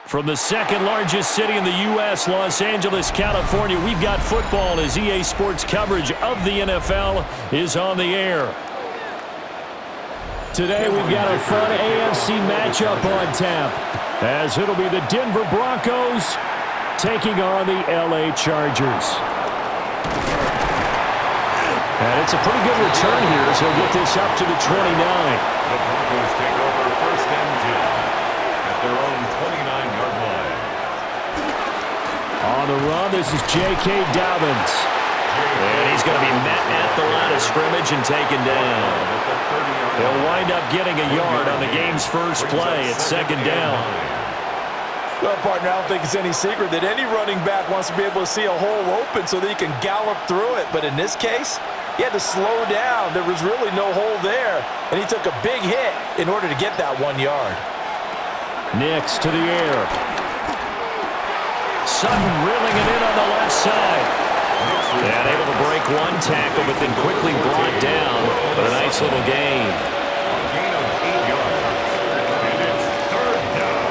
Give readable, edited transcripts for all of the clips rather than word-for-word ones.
From the second largest city in the U.S., Los Angeles, California, we've got football as EA Sports coverage of the NFL is on the air. Today we've got a fun AFC matchup on tap, as it'll be the Denver Broncos taking on the LA Chargers. And it's a pretty good return here as he'll get this up to the 29. The Broncos take over first and 10 at their own 29-yard line. On the run, this is J.K. Dobbins. And he's going to be met at the line of scrimmage and taken down. He'll wind up getting a yard on the game's first play at second down. Well, partner, I don't think it's any secret that any running back wants to be able to see a hole open so that he can gallop through it. But in this case, he had to slow down. There was really no hole there, and he took a big hit in order to get that 1 yard. Nix to the air. Sutton reeling it in on the left side. And able to break one tackle, but then quickly brought down. But a nice little gain. A gain of 8 yards. And it's third down.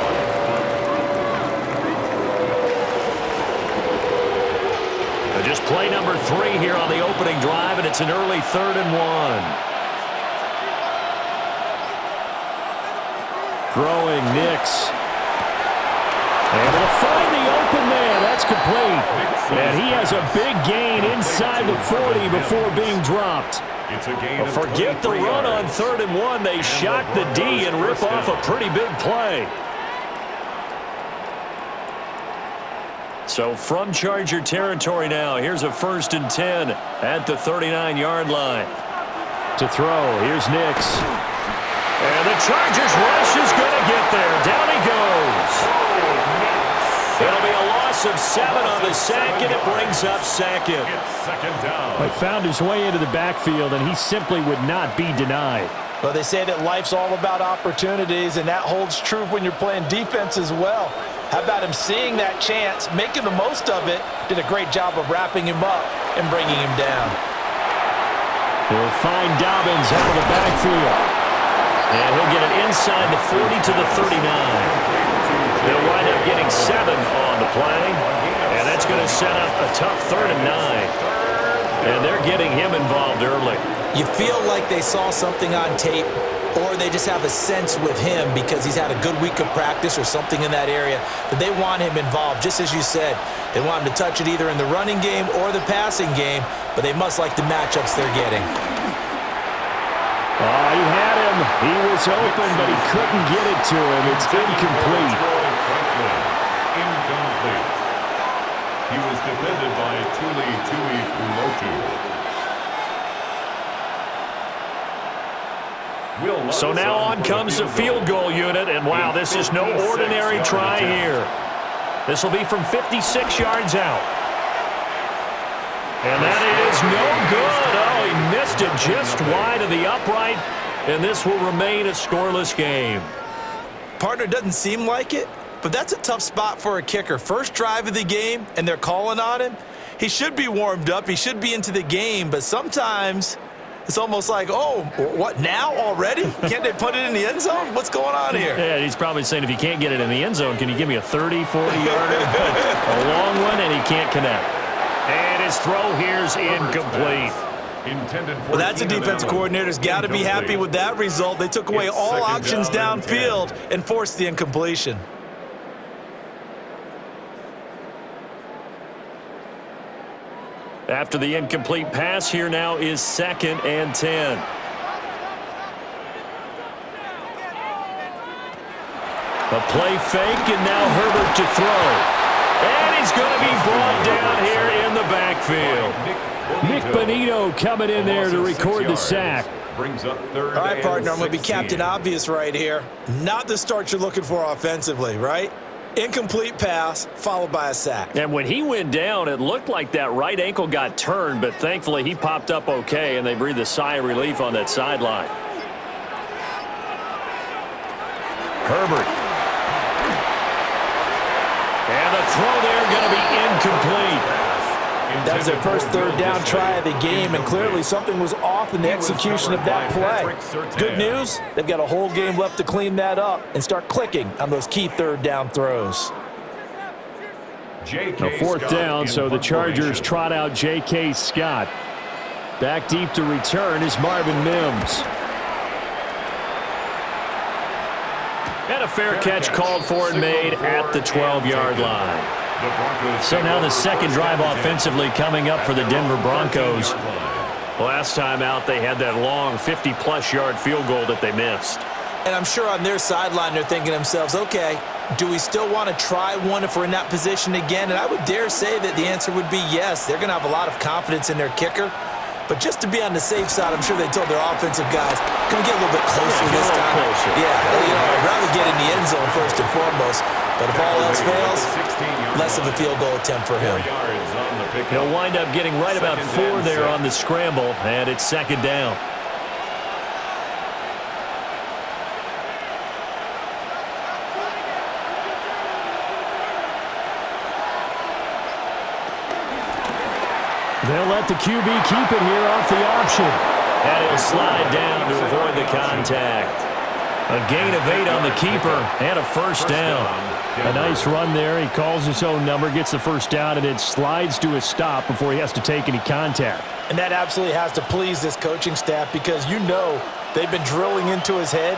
Just play number 3 here on the opening drive, and it's an early 3rd and 1. Throwing Nix. Able to find the open man. That's complete. And he has a big gain inside the 40 before being dropped. It's a gain of Forget the run on 3rd and 1. They shock the D and rip off a pretty big play. So from Charger territory now, here's a 1st and 10 at the 39-yard line. To throw, here's Nix. And the Chargers rush is going to get there. Down he goes. It'll be a loss of 7 on the sack, and it brings up second. Second down. He found his way into the backfield, and he simply would not be denied. Well, they say that life's all about opportunities, and that holds true when you're playing defense as well. How about him seeing that chance, making the most of it, did a great job of wrapping him up and bringing him down. He'll find Dobbins out of the backfield. And he'll get it inside the 40 to the 39. They'll wind up getting 7 on the play. And that's going to set up a tough 3rd and 9. And they're getting him involved early. You feel like they saw something on tape, or they just have a sense with him because he's had a good week of practice or something in that area that they want him involved. Just as you said, they want him to touch it either in the running game or the passing game, but they must like the matchups they're getting. Oh, he had him. He was open, but he couldn't get it to him. It's incomplete. Incomplete. He was defended by Tuli Pulotu. So now on comes the field goal unit, and wow, this is no ordinary try here. This will be from 56 yards out. And that is no good. Oh, he missed it just wide of the upright, and this will remain a scoreless game. Partner, doesn't seem like it, but that's a tough spot for a kicker. First drive of the game, and they're calling on him. He should be warmed up. He should be into the game, but sometimes it's almost like, oh, what, now already? Can't they put it in the end zone? What's going on here? Yeah, he's probably saying, if you can't get it in the end zone, can you give me a 30, 40-yarder? A long one, and he can't connect. And his throw here's incomplete. Well, that's a defensive coordinator's got to be happy with that result. They took away all options downfield and forced the incompletion. After the incomplete pass, here now is 2nd and 10. A play fake, and now Herbert to throw. And he's going to be brought down here in the backfield. Nick Bonito coming in there to record the sack. Brings up 3rd. All right, partner, I'm going to be Captain Obvious right here. Not the start you're looking for offensively, right? Incomplete pass, followed by a sack. And when he went down, it looked like that right ankle got turned, but thankfully he popped up okay, and they breathed a sigh of relief on that sideline. Herbert. And the throw there going to be incomplete. That was their first 3rd down try of the game, and clearly something was off off in the execution of that play. Good news, they've got a whole game left to clean that up and start clicking on those key third down throws. A fourth down, so the Chargers trot out J.K. Scott. Back deep to return is Marvin Mims. And a fair catch called for and made at the 12-yard line. So now the second drive offensively coming up for the Denver Broncos. Last time out, they had that long 50-plus yard field goal that they missed. And I'm sure on their sideline they're thinking to themselves, okay, do we still want to try one if we're in that position again? And I would dare say that the answer would be yes. They're going to have a lot of confidence in their kicker. But just to be on the safe side, I'm sure they told their offensive guys, can we get a little bit closer this time? Yeah, I'd rather get in the end zone first and foremost. But if all else fails, less of a field goal attempt for him. He'll wind up getting right about 4 there on the scramble, and it's second down. They'll let the QB keep it here off the option. And it'll slide down to avoid the contact. A gain of 8 on the keeper and a first down. A nice run there. He calls his own number, gets the first down, and it slides to a stop before he has to take any contact. And that absolutely has to please this coaching staff because you know they've been drilling into his head.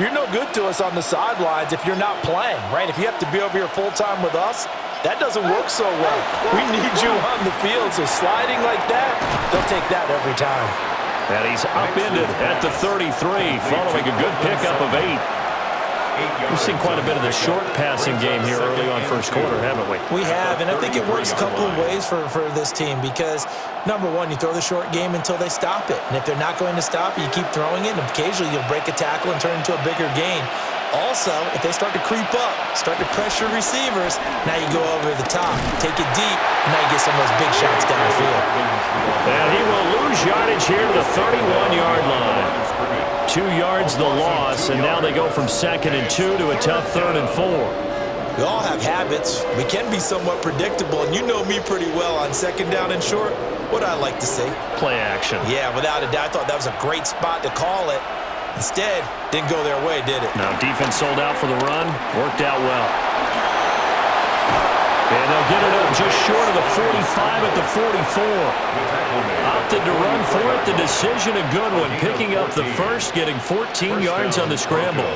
You're no good to us on the sidelines if you're not playing, right? If you have to be over here full-time with us, that doesn't work so well. We need you on the field, so sliding like that, they'll take that every time. And he's upended at the 33, following a good pickup of 8. We've seen quite a bit of the short passing game here early on first quarter, haven't we? We have, and I think it works a couple of ways for this team because, number one, you throw the short game until they stop it. And if they're not going to stop it, you keep throwing it, and occasionally you'll break a tackle and turn into a bigger gain. Also, if they start to creep up, start to pressure receivers, now you go over the top, take it deep, and now you get some of those big shots downfield. And he will lose yardage here to the 31-yard line. 2 yards the loss, and now they go from 2nd and 2 to a tough 3rd and 4. We all have habits. We can be somewhat predictable, and you know me pretty well on 2nd down and short. What I like to see? Play action. Yeah, without a doubt. I thought that was a great spot to call it. Instead, didn't go their way, did it? Now, defense sold out for the run. Worked out well. And they'll get it up just short of the 45 at the 44. Opted to run for it. The decision a good one. Picking up the first, getting 14 yards on the scramble.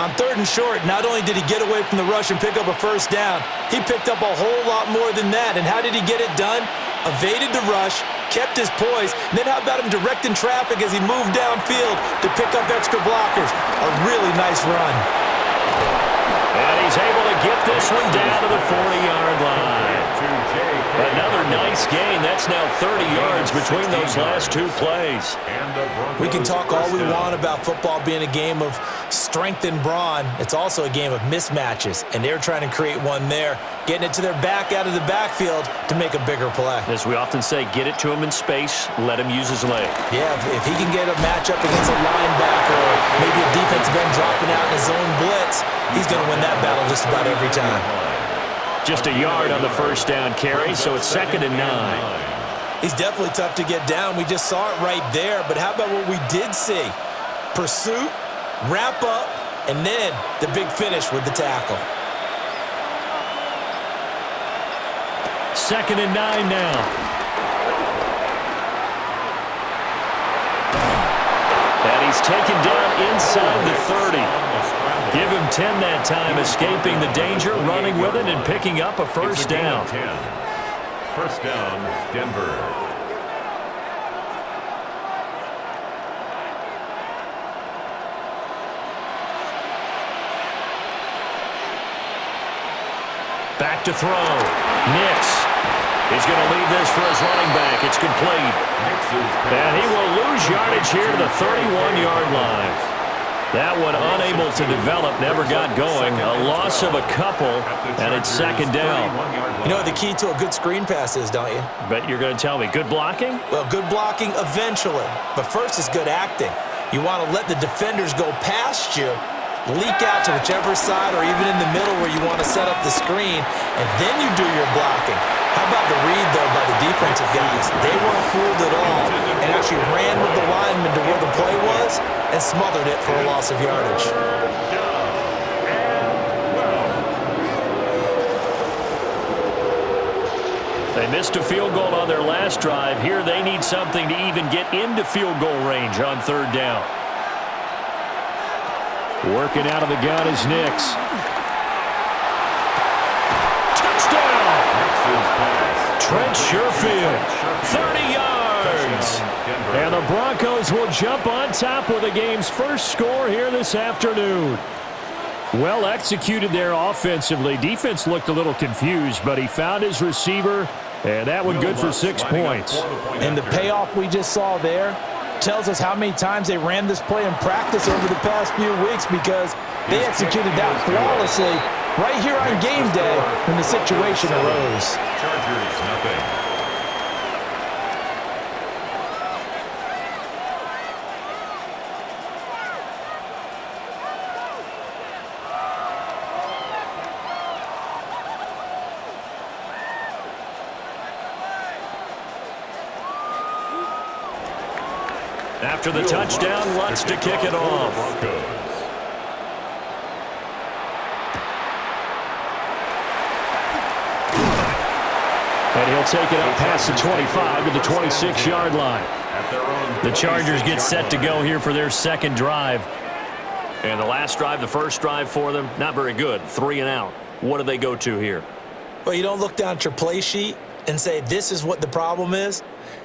On 3rd and short, not only did he get away from the rush and pick up a first down, he picked up a whole lot more than that. And how did he get it done? Evaded the rush, kept his poise, and then how about him directing traffic as he moved downfield to pick up extra blockers? A really nice run. And he's able to get this one down to the 40-yard line. Another nice gain. That's now 30 yards between those last 2 plays. We can talk all we want about football being a game of strength and brawn. It's also a game of mismatches, and they're trying to create one there, getting it to their back out of the backfield to make a bigger play. As we often say, get it to him in space, let him use his leg. Yeah, if he can get a matchup against a linebacker or maybe a defensive end dropping out in his zone blitz, he's going to win that battle just about every time. Just a yard on the first down carry, so it's 2nd and 9. He's definitely tough to get down. We just saw it right there, but how about what we did see? Pursuit, wrap up, and then the big finish with the tackle. 2nd and 9 now. And he's taken down inside the 30. Give him 10 that time, escaping the danger, running with it, and picking up a first down. First down, Denver. Back to throw. Nix. He's going to leave this for his running back. It's complete. And he will lose yardage here to the 31-yard line. That one unable to develop, never got going. A loss of a couple, and it's 2nd down. You know what the key to a good screen pass is, don't you? Bet you're going to tell me. Good blocking? Well, good blocking eventually. But first is good acting. You want to let the defenders go past you, leak out to whichever side or even in the middle where you want to set up the screen, and then you do your blocking. How about the read, though, by the defensive guys? They weren't fooled at all and actually ran with the lineman to where the play was and smothered it for a loss of yardage. They missed a field goal on their last drive. Here they need something to even get into field goal range on third down. Working out of the gun is Nix. Trent Sherfield, 30 yards. And the Broncos will jump on top with the game's first score here this afternoon. Well executed there offensively. Defense looked a little confused, but he found his receiver, and that one good for 6 points. And the payoff we just saw there tells us how many times they ran this play in practice over the past few weeks, because they executed that flawlessly right here on game day when the situation arose. Chargers, nothing. After the touchdown, Lutz to kick it off. And he'll take it up past the 25 to the 26-yard line. The Chargers get set to go here for their second drive. And the last drive, the first drive for them, not very good. 3 and out. What do they go to here? Well, you don't look down at your play sheet and say, this is what the problem is.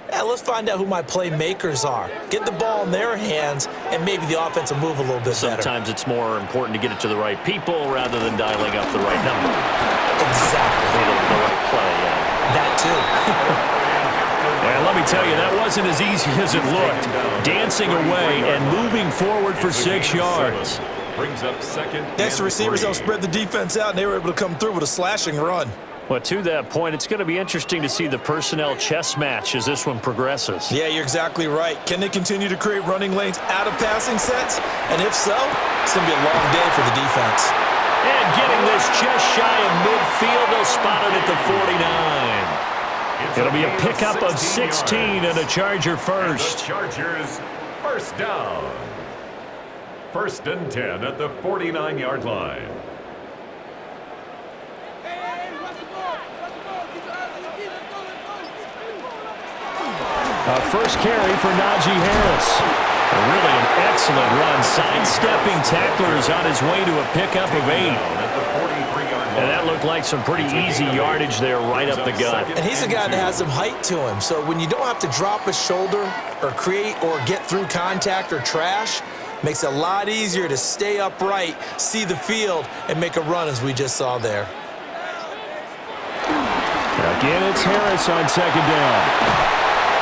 Let's find out who my playmakers are. Get the ball in their hands, and maybe the offense will move a little bit better. Sometimes it's more important to get it to the right people rather than dialing up the right number. Exactly. The right play, yeah. That too. And let me tell you, that wasn't as easy as it looked. Dancing away and moving forward for 6 yards. Brings up second. Next, the receivers don't spread the defense out, and they were able to come through with a slashing run. Well, to that point, it's going to be interesting to see the personnel chess match as this one progresses. Yeah, you're exactly right. Can they continue to create running lanes out of passing sets? And if so, it's going to be a long day for the defense. And getting this just shy of midfield, they'll spot it at the 49. It'll be a pickup of 16 and a Charger first. Chargers first down. 1st and 10 at the 49-yard line. First carry for Najee Harris. Really an excellent run. Sidestepping tacklers on his way to a pickup of 8. And that looked like some pretty easy yardage there right up the gut. And he's a guy that has some height to him. So when you don't have to drop a shoulder or create or get through contact or trash, makes it a lot easier to stay upright, see the field, and make a run as we just saw there. Again, it's Harris on second down.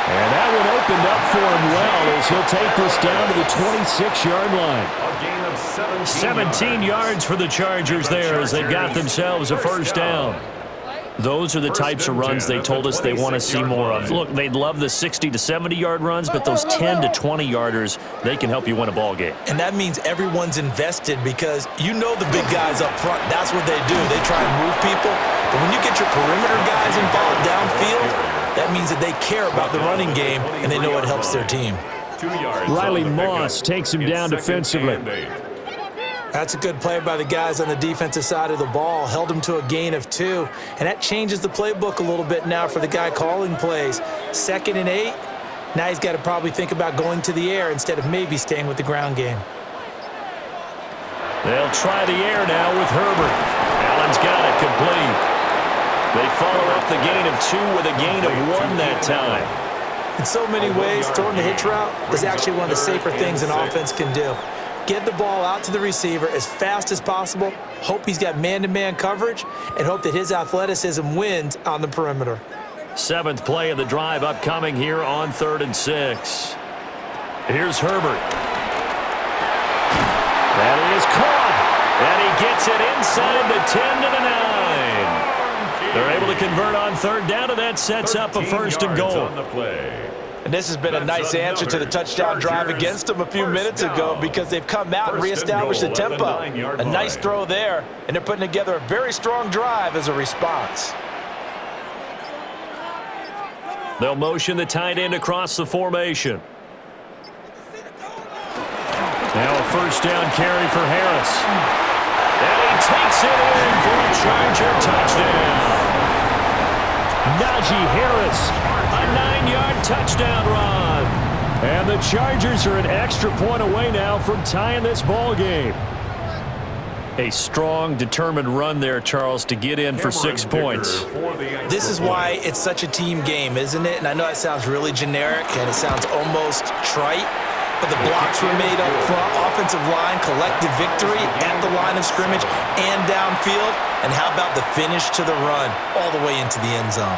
And that one opened up for him well as he'll take this down to the 26-yard line. A gain of 17 yards for the Chargers there as they've got themselves a first down. Those are the types of runs they told us they want to see more of. Look, they'd love the 60 to 70-yard runs, but those 10 to 20-yarders, they can help you win a ball game. And that means everyone's invested because you know the big guys up front. That's what they do. They try and move people. But when you get your perimeter guys involved downfield, that means that they care about the running game and they know it helps their team. Riley Moss takes him down defensively. That's a good play by the guys on the defensive side of the ball. Held him to a gain of 2. And that changes the playbook a little bit now for the guy calling plays. 2nd and 8. Now he's got to probably think about going to the air instead of maybe staying with the ground game. They'll try the air now with Herbert. Allen's got it complete. They follow up the gain of 2 with a gain of 1 that time. In so many ways, throwing the hitch route is actually one of the safer things an offense can do. Get the ball out to the receiver as fast as possible, hope he's got man-to-man coverage, and hope that his athleticism wins on the perimeter. 7th play of the drive upcoming here on 3rd and 6. Here's Herbert. That is caught, and he gets it inside the 10 to the 9. They're able to convert on 3rd down, and that sets up a 1st and goal. On the play. And this has been a nice answer to the touchdown drive against them a few minutes ago because they've come out and reestablished the tempo. A nice throw there, and they're putting together a very strong drive as a response. They'll motion the tight end across the formation. Now a first down carry for Harris. And he takes it in for a Charger touchdown. Najee Harris, a 9-yard touchdown run. And the Chargers are an extra point away now from tying this ball game. A strong, determined run there, Charles, to get in for 6 points. This is why it's such a team game, isn't it? And I know that sounds really generic and it sounds almost trite, but the blocks were made up front, offensive line, collective victory at the line of scrimmage and downfield. And how about the finish to the run all the way into the end zone?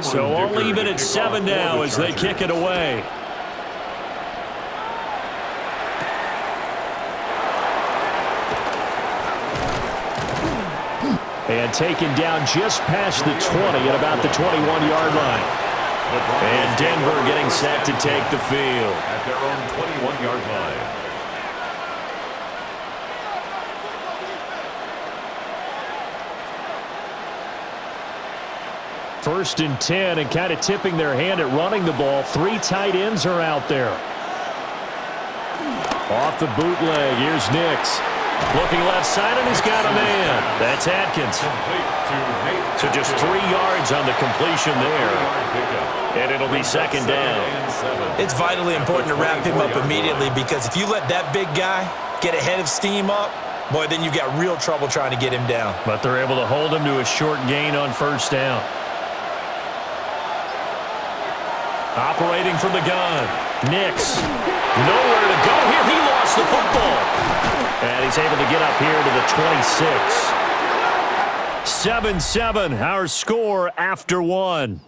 So all even at 7 now as they kick it away. And taken down just past the 20 at about the 21-yard line. And Denver getting set to take the field. At their own 21-yard line. First and 10, and kind of tipping their hand at running the ball. 3 tight ends are out there. Off the bootleg, here's Nix. Looking left side, and he's got a man. That's Atkins. So just 3 yards on the completion there. And it'll be second down. It's vitally important to wrap him up immediately because if you let that big guy get ahead of steam up, boy, then you got real trouble trying to get him down. But they're able to hold him to a short gain on first down. Operating from the gun. Nix. Nowhere to go here. He lost the football. And he's able to get up here to the 26. 7-7, our score after 1.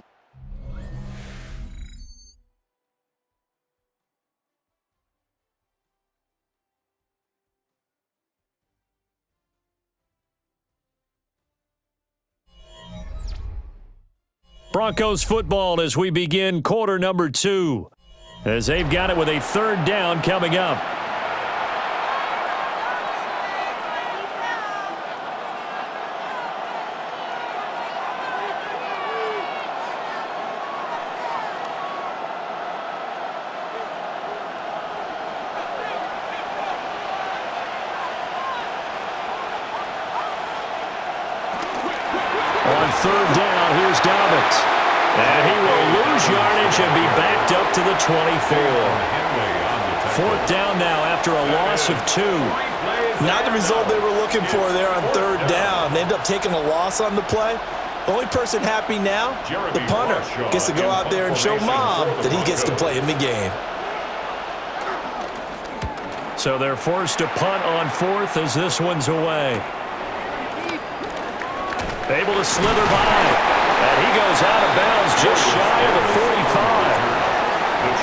Broncos football as we begin quarter number 2. As they've got it with a third down coming up. On third down, here's Dobbins. And he will lose yardage and be backed up to the 24. Fourth down now after a loss of 2. Not the result they were looking for there on third down. They end up taking a loss on the play. The only person happy now, the punter, gets to go out there and show Mom that he gets to play in the game. So they're forced to punt on fourth as this one's away. Able to slither by. And he goes out of bounds just shy of the 45.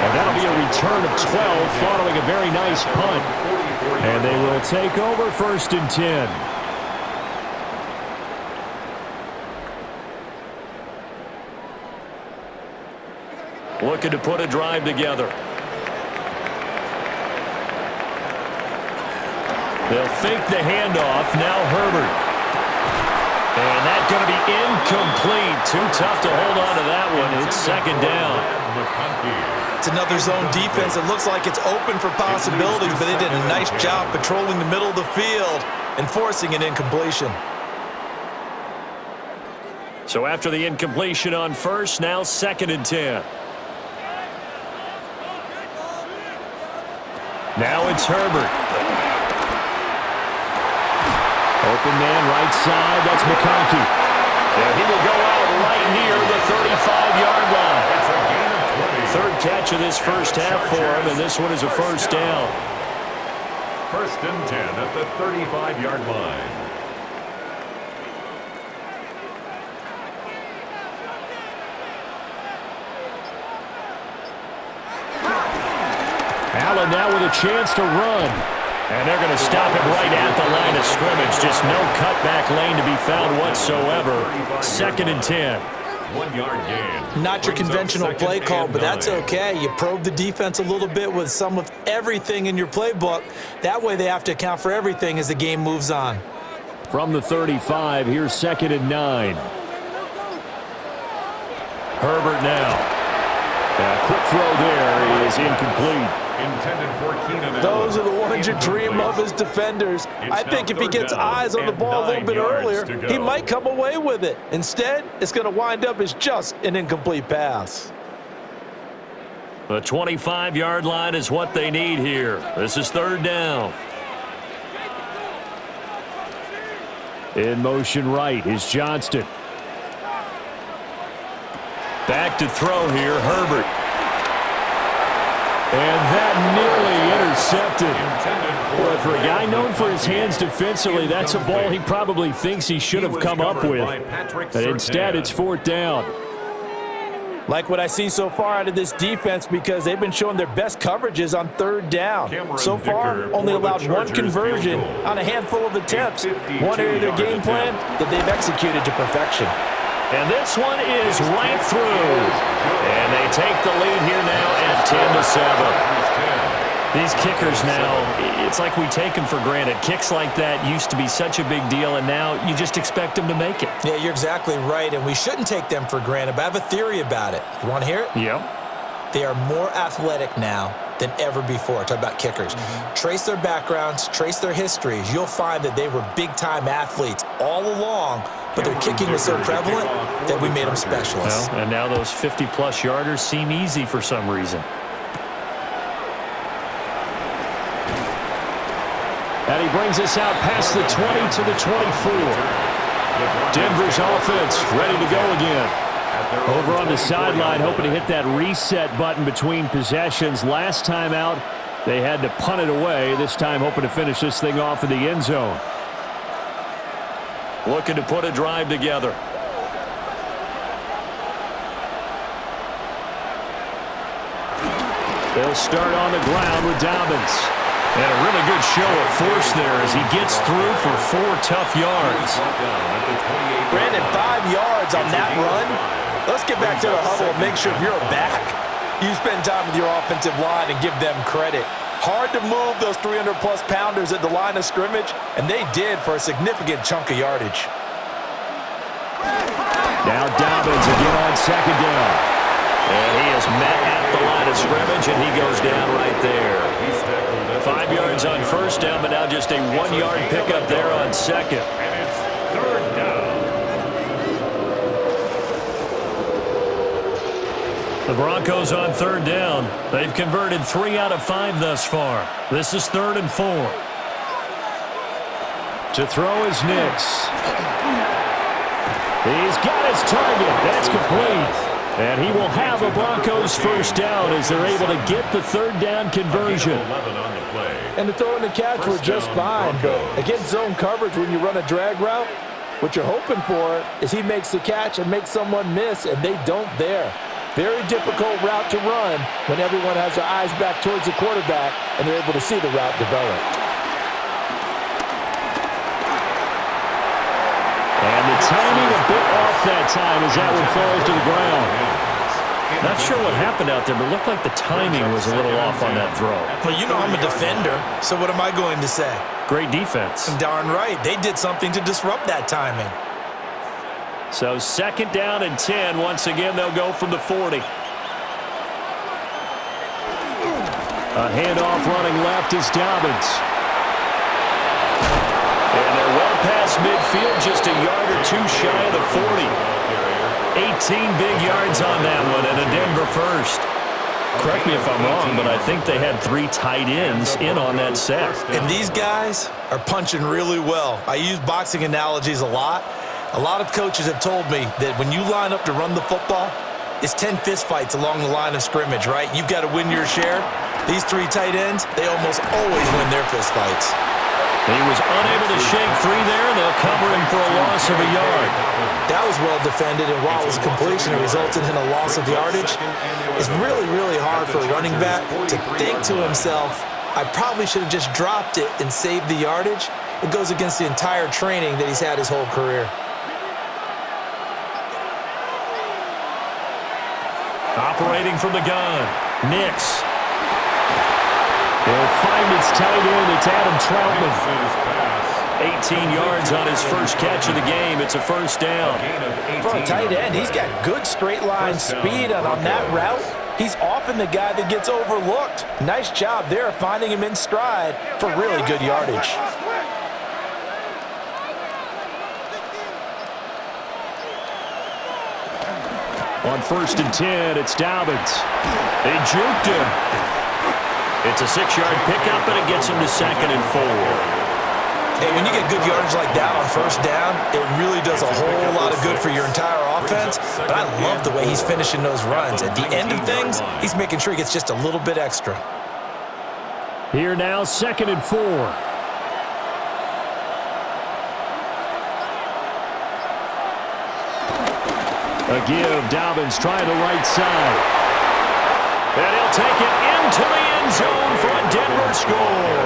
And that'll be a return of 12 following a very nice punt. And they will take over first and 10. Looking to put a drive together. They'll fake the handoff. Now Herbert. And that's going to be incomplete. Too tough to hold on to that one. It's second down. It's another zone defense. It looks like it's open for possibilities, but they did a nice job patrolling the middle of the field and forcing an incompletion. So after the incompletion on first, now second and 10. Now it's Herbert. Open man right side, that's McConkey. And he will go out right near the 35-yard line. Third catch of this first half for him, and this one is a first down. First and 10 at the 35-yard line. and now with a chance to run. And they're going to stop him right at the line of scrimmage. Just no cutback lane to be found whatsoever. 2nd and 10. 1 yard gain. Not your conventional play call, but that's okay. You probe the defense a little bit with some of everything in your playbook. That way they have to account for everything as the game moves on. From the 35, here's 2nd and 9. Herbert now. A quick throw there is incomplete. Intended for Keenan. Those are the ones you dream of as defenders. I think if he gets eyes on the ball a little bit earlier, he might come away with it. Instead, it's going to wind up as just an incomplete pass. The 25-yard line is what they need here. This is 3rd down. In motion right is Johnston. Back to throw here, Herbert. And that nearly intercepted. Boy, for a guy known for his hands defensively, that's a ball he probably thinks he should have come up with. But instead, it's 4th down. Like what I see so far out of this defense because they've been showing their best coverages on 3rd down. So far, only allowed 1 conversion on a handful of attempts. One area of their game plan that they've executed to perfection. And this one is right through. And they take the lead here now at 10-7. These kickers now, it's like we take them for granted. Kicks like that used to be such a big deal, and now you just expect them to make it. Yeah, you're exactly right, and we shouldn't take them for granted, but I have a theory about it. You want to hear it? Yep. They are more athletic now than ever before. Talk about kickers. Trace their backgrounds, trace their histories. You'll find that they were big-time athletes all along, but their kicking was so prevalent that we made them specialists. Well, and now those 50-plus yarders seem easy for some reason. And he brings us out past the 20 to the 24. Denver's offense ready to go again. Over on the sideline, hoping to hit that reset button between possessions. Last time out, they had to punt it away. This time, hoping to finish this thing off in the end zone. Looking to put a drive together. They'll start on the ground with Dobbins. And a really good show of force there as he gets through for 4 tough yards. Brandon, 5 yards on that run. Let's get back to the huddle and make sure if you're a back, you spend time with your offensive line and give them credit. Hard to move those 300-plus pounders at the line of scrimmage, and they did for a significant chunk of yardage. Now Dobbins again on 2nd down. And he is met at the line of scrimmage, and he goes down right there. 5 yards on 1st down, but now just a 1-yard pickup there on 2nd. And it's 3rd down. The Broncos on 3rd down. They've converted 3 out of 5 thus far. This is 3rd and 4. To throw is Nix. He's got his target. That's complete. And he will have a Broncos 1st down as they're able to get the 3rd down conversion. And the throw and the catch were just fine, but against zone coverage when you run a drag route, what you're hoping for is he makes the catch and makes someone miss, and they don't there. Very difficult route to run when everyone has their eyes back towards the quarterback and they're able to see the route develop. And the timing a bit off that time as that one falls to the ground. Not sure what happened out there, but it looked like the timing was a little off on that throw. Well, you know I'm a defender, so what am I going to say? Great defense. Darn right. They did something to disrupt that timing. So 2nd down and 10. Once again, they'll go from the 40. A handoff running left is Dobbins. And they're well past midfield, just a yard or 2 shy of the 40. 18 big yards on that one and a Denver 1st. Correct me if I'm wrong, but I think they had 3 tight ends in on that set. And these guys are punching really well. I use boxing analogies a lot. A lot of coaches have told me that when you line up to run the football, it's 10 fistfights along the line of scrimmage, right? You've got to win your share. These 3 tight ends, they almost always win their fistfights. He was unable to shake free there, and they'll cover him for a loss of a yard. That was well defended, and while it was a completion, it resulted in a loss of yardage. It's really, really hard for a running back to think to himself, I probably should have just dropped it and saved the yardage. It goes against the entire training that he's had his whole career. Operating from the gun, Nix. He'll find its tight end. It's Adam Troutman. 18 yards on his first catch of the game. It's a first down. For a tight end, he's got good straight line speed, and on that route, he's often the guy that gets overlooked. Nice job there finding him in stride for really good yardage. On 1st and 10, it's Dobbins. They juked him. It's a 6-yard pickup, and it gets him to 2nd and 4. Hey, when you get good yardage like that on first down, it really does a whole lot of good for your entire offense. But I love the way he's finishing those runs. At the end of things, he's making sure he gets just a little bit extra. Here now, 2nd and 4. A give, Dobbins trying the right side. And he'll take it into the end zone for a Denver score.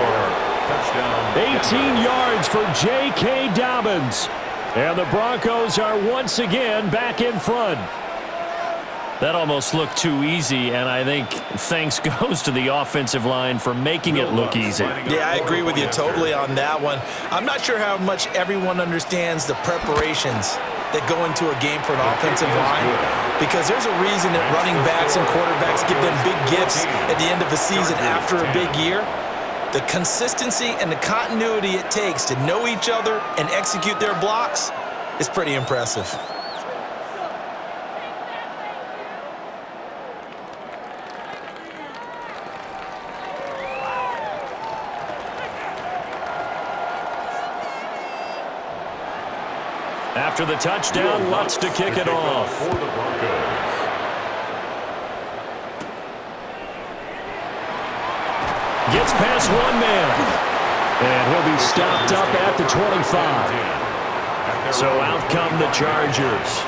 18 yards for J.K. Dobbins. And the Broncos are once again back in front. That almost looked too easy, and I think thanks goes to the offensive line for making it look easy. Yeah, I agree with you totally on that one. I'm not sure how much everyone understands the preparations that go into a game for an offensive line, because there's a reason that running backs and quarterbacks give them big gifts at the end of the season after a big year. The consistency and the continuity it takes to know each other and execute their blocks is pretty impressive. After the touchdown, Lutz to kick it off. For the Broncos. Gets past one man. And he'll be stopped up at the 25. So out come the Chargers.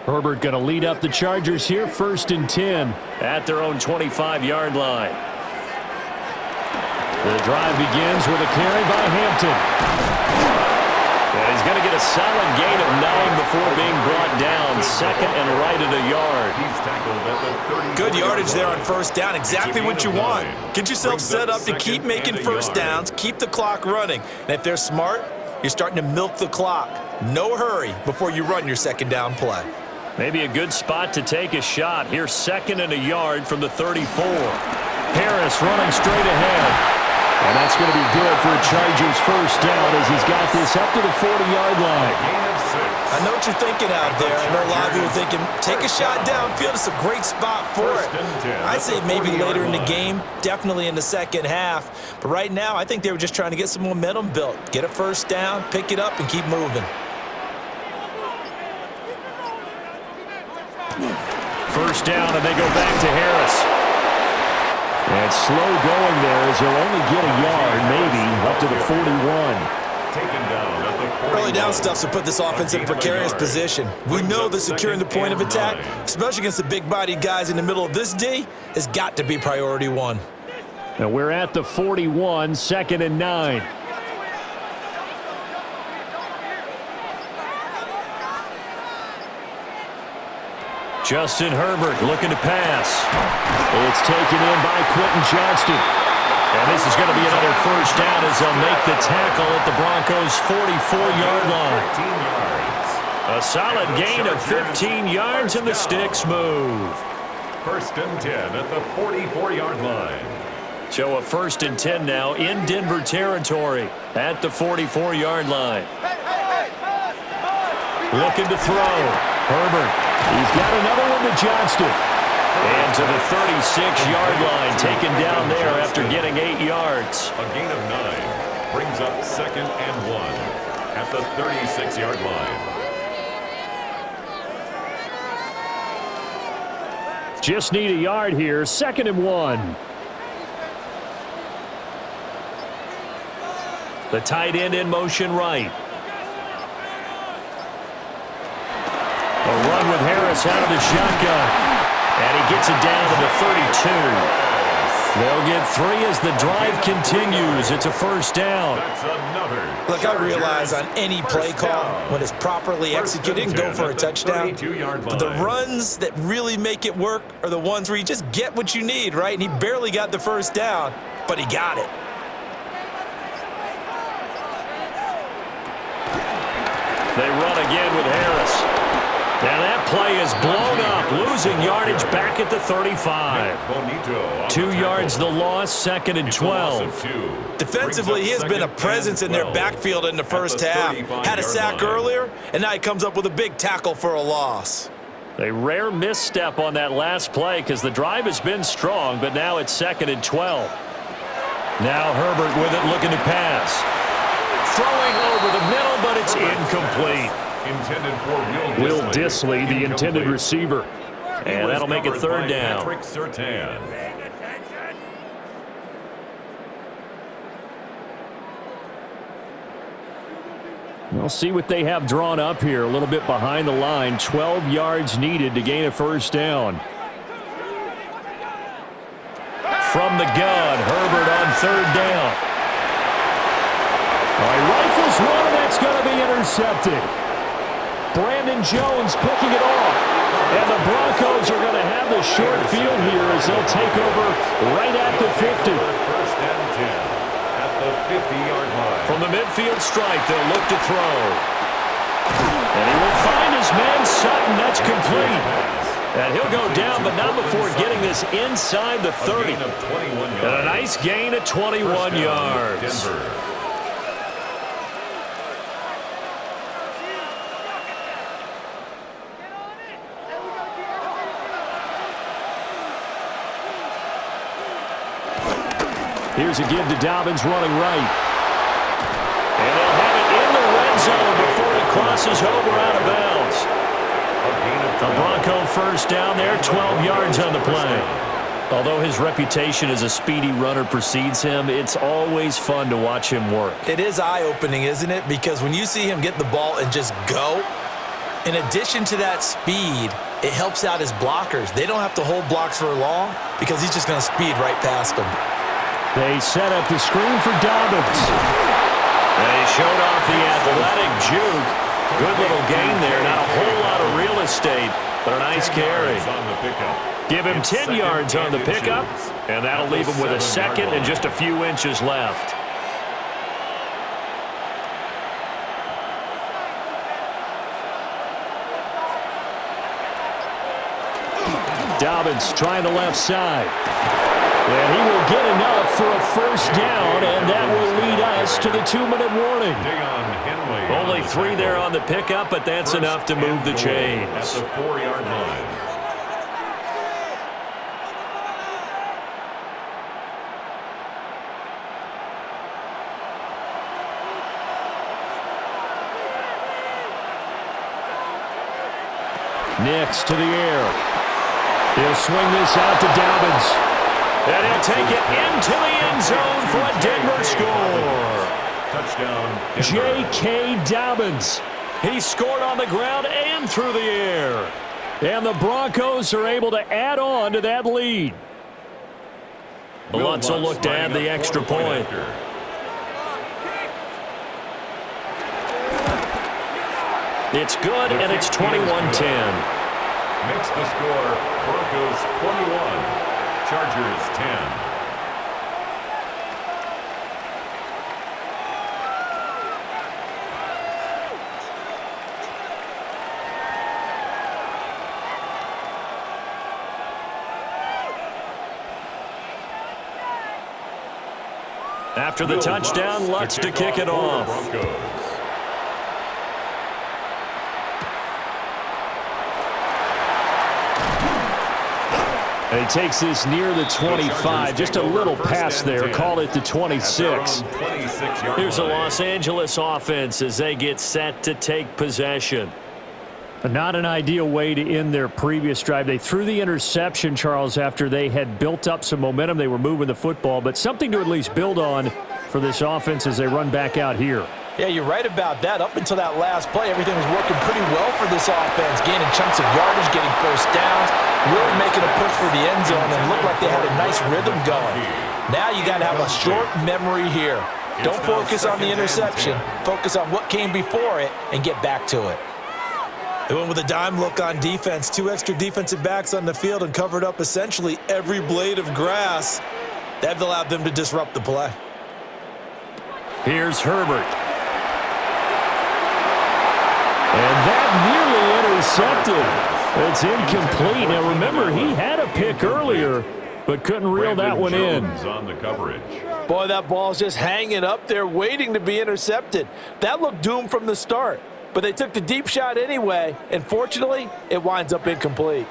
Herbert going to lead up the Chargers here, 1st and 10 at their own 25-yard line. The drive begins with a carry by Hampton. And he's going to get a solid gain of 9 before being brought down, 2nd and right at a yard. He's tackled at the 30. Good yardage there on first down, exactly what you want. Get yourself set up to keep making first downs, keep the clock running. And if they're smart, you're starting to milk the clock. No hurry before you run your second down play. Maybe a good spot to take a shot. Here's 2nd and a yard from the 34. Harris running straight ahead. And that's going to be good for a Chargers first down as he's got this up to the 40-yard line. I know what you're thinking out there. I know a lot of you are thinking, take a shot downfield. It's a great spot for it. I'd say maybe later in the game, definitely in the second half. But right now, I think they were just trying to get some momentum built. Get a first down, pick it up, and keep moving. First down, and they go back to Harris. And slow going there as he'll only get a yard, maybe, up to the 41. Taken down at the 41. Early down stuff to put this offense in a precarious position. We know that securing the point of attack, especially against the big-bodied guys in the middle of this D, has got to be priority one. And we're at the 41, 2nd and 9. Justin Herbert looking to pass. It's taken in by Quentin Johnston. And this is going to be another first down as they'll make the tackle at the Broncos' 44-yard line. A solid gain of 15 yards, and the sticks move. 1st and 10 at the 44-yard line. So a 1st and 10 now in Denver territory at the 44-yard line. Looking to throw. Herbert. He's got another one to Johnston. And to the 36-yard line, taken down there after getting 8 yards. A gain of 9 brings up 2nd and 1 at the 36-yard line. Just need a yard here, 2nd and 1. The tight end in motion right. A run with Harris out of the shotgun. And he gets it down to the 32. They'll get 3 as the drive continues. It's a 1st down. Look, I realize on any play call, when it's properly executed, go for a touchdown. But the runs that really make it work are the ones where you just get what you need, right? And he barely got the 1st down, but he got it. They run again with Harris. And that play is blown up, losing yardage back at the 35. 2 yards the loss, 2nd and 12. Defensively, he has been a presence in their backfield in the first half. Had a sack earlier, and now he comes up with a big tackle for a loss. A rare misstep on that last play because the drive has been strong, but now it's 2nd and 12. Now Herbert with it, looking to pass. Throwing over the middle, but it's incomplete. Intended for Will Dissly, the intended receiver. And that'll make it 3rd down. We'll see what they have drawn up here. A little bit behind the line. 12 yards needed to gain a 1st down. From the gun, Herbert on 3rd down. All right, rifles one, and that's going to be intercepted. Brandon Jones picking it off. And the Broncos are going to have the short field here as they'll take over right at the 50. 1st and 10 at the 50-yard line. From the midfield stripe, they'll look to throw. And he will find his man Sutton. That's complete. And he'll go down, but not before getting this inside the 30. And a nice gain of 21 yards. Here's a give to Dobbins running right. And they'll have it in the red zone before it crosses over out of bounds. A Bronco 1st down there, 12 yards on the play. Although his reputation as a speedy runner precedes him, it's always fun to watch him work. It is eye-opening, isn't it? Because when you see him get the ball and just go, in addition to that speed, it helps out his blockers. They don't have to hold blocks for long because he's just going to speed right past them. They set up the screen for Dobbins. They showed off the athletic juke. Good little gain there. Not a whole lot of real estate, but a nice carry. Give him 10 yards on the pickup, and that'll leave him with a 2nd and just a few inches left. Dobbins trying the left side. And he will get enough for a 1st down, and that will lead us to the 2-minute warning. Only 3 there on the pickup, but that's enough to move the chains. At the 4-yard line. Nix to the air. He'll swing this out to Dobbins. And he'll take it into the end zone for a Denver score. Touchdown, J.K. Dobbins. He scored on the ground and through the air. And the Broncos are able to add on to that lead. Lutz will look to add the extra point. It's good, and it's 21-10. Makes the score Broncos 21, Chargers 10. After the touchdown, Lutz to kick it off. And he takes this near the 25. Just a little pass there. Call it the 26. Here's the Los Angeles offense as they get set to take possession. Not an ideal way to end their previous drive. They threw the interception, Charles, after they had built up some momentum. They were moving the football, but something to at least build on for this offense as they run back out here. Yeah, you're right about that. Up until that last play, everything was working pretty well for this offense, gaining chunks of yardage, getting first downs, really making a push for the end zone, and looked like they had a nice rhythm going. Now you got to have a short memory here. Don't focus on the interception. Focus on what came before it and get back to it. They went with a dime look on defense. 2 extra defensive backs on the field and covered up essentially every blade of grass. That allowed them to disrupt the play. Here's Herbert. And that nearly intercepted. It's incomplete. Now remember, he had a pick earlier, but couldn't reel that one in. On the coverage. Boy, that ball's just hanging up there waiting to be intercepted. That looked doomed from the start, but they took the deep shot anyway, and fortunately, it winds up incomplete.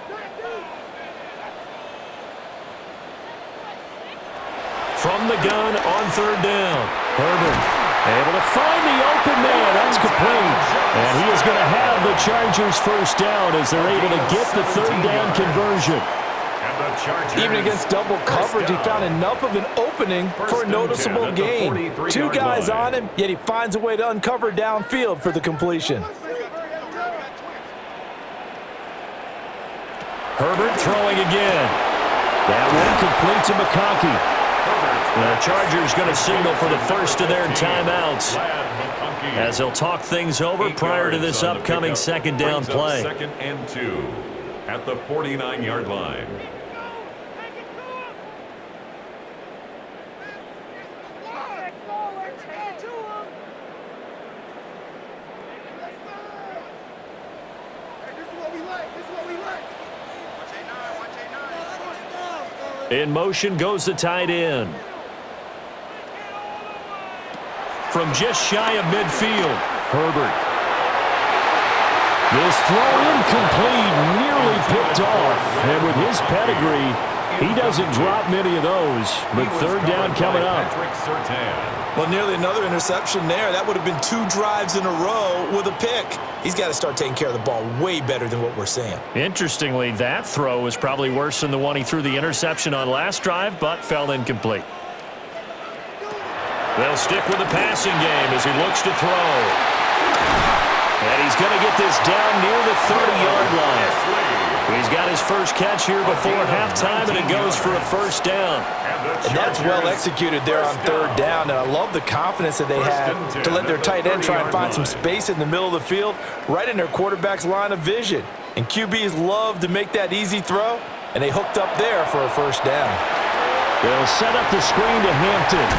From the gun on third down, Herbert able to find the open man. That's complete. And he is going to have the Chargers first down as they're able to get the third down conversion. Even against double coverage, he found enough of an opening for a noticeable gain. 2 guys on him, yet he finds a way to uncover downfield for the completion. Herbert throwing again. That one complete to McConkey. The Chargers going to signal for the first of their timeouts as they'll talk things over prior to this upcoming second down play. 2nd and 2 at the 49-yard line. In motion goes the tight end. From just shy of midfield, Herbert. This throw incomplete, nearly picked off. And with his pedigree, he doesn't drop many of those. But third down coming up. Well, nearly another interception there. That would have been 2 drives in a row with a pick. He's got to start taking care of the ball way better than what we're seeing. Interestingly, that throw was probably worse than the one he threw the interception on last drive, but fell incomplete. They'll stick with the passing game as he looks to throw. And he's going to get this down near the 30-yard line. He's got his first catch here before halftime, and it goes for a first down. And that's well executed there on third down. And I love the confidence that they had to let their tight end try and find some space in the middle of the field, right in their quarterback's line of vision. And QBs love to make that easy throw, and they hooked up there for a first down. They'll set up the screen to Hampton.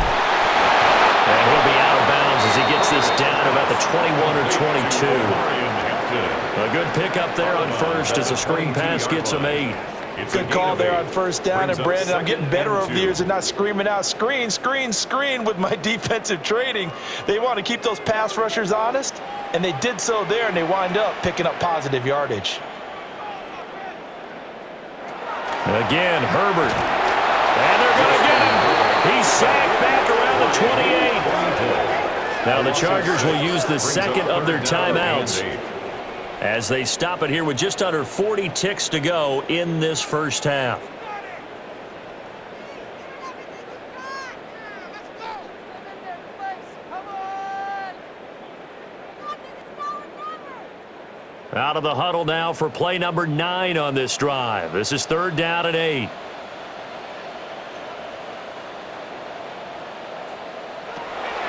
And he'll be out of bounds as he gets this down about the 21 or 22. A good pickup there on first as the screen pass gets him 8. Good call there on first down. And, Brandon, I'm getting better over the years and not screaming out, screen, screen, screen with my defensive training. They want to keep those pass rushers honest, and they did so there, and they wind up picking up positive yardage. Again, Herbert. And they're going to get him. He's sacked back around the 28. Now the Chargers will use the second of their timeouts as they stop it here with just under 40 ticks to go in this first half. Out of the huddle now for play number 9 on this drive. This is third down and 8.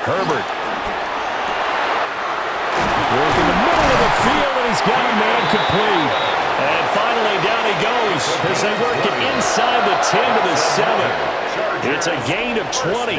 Herbert. Working the middle of the field, and he's got a man complete. And finally, down he goes as they work it inside the 10 to the 7. It's a gain of 20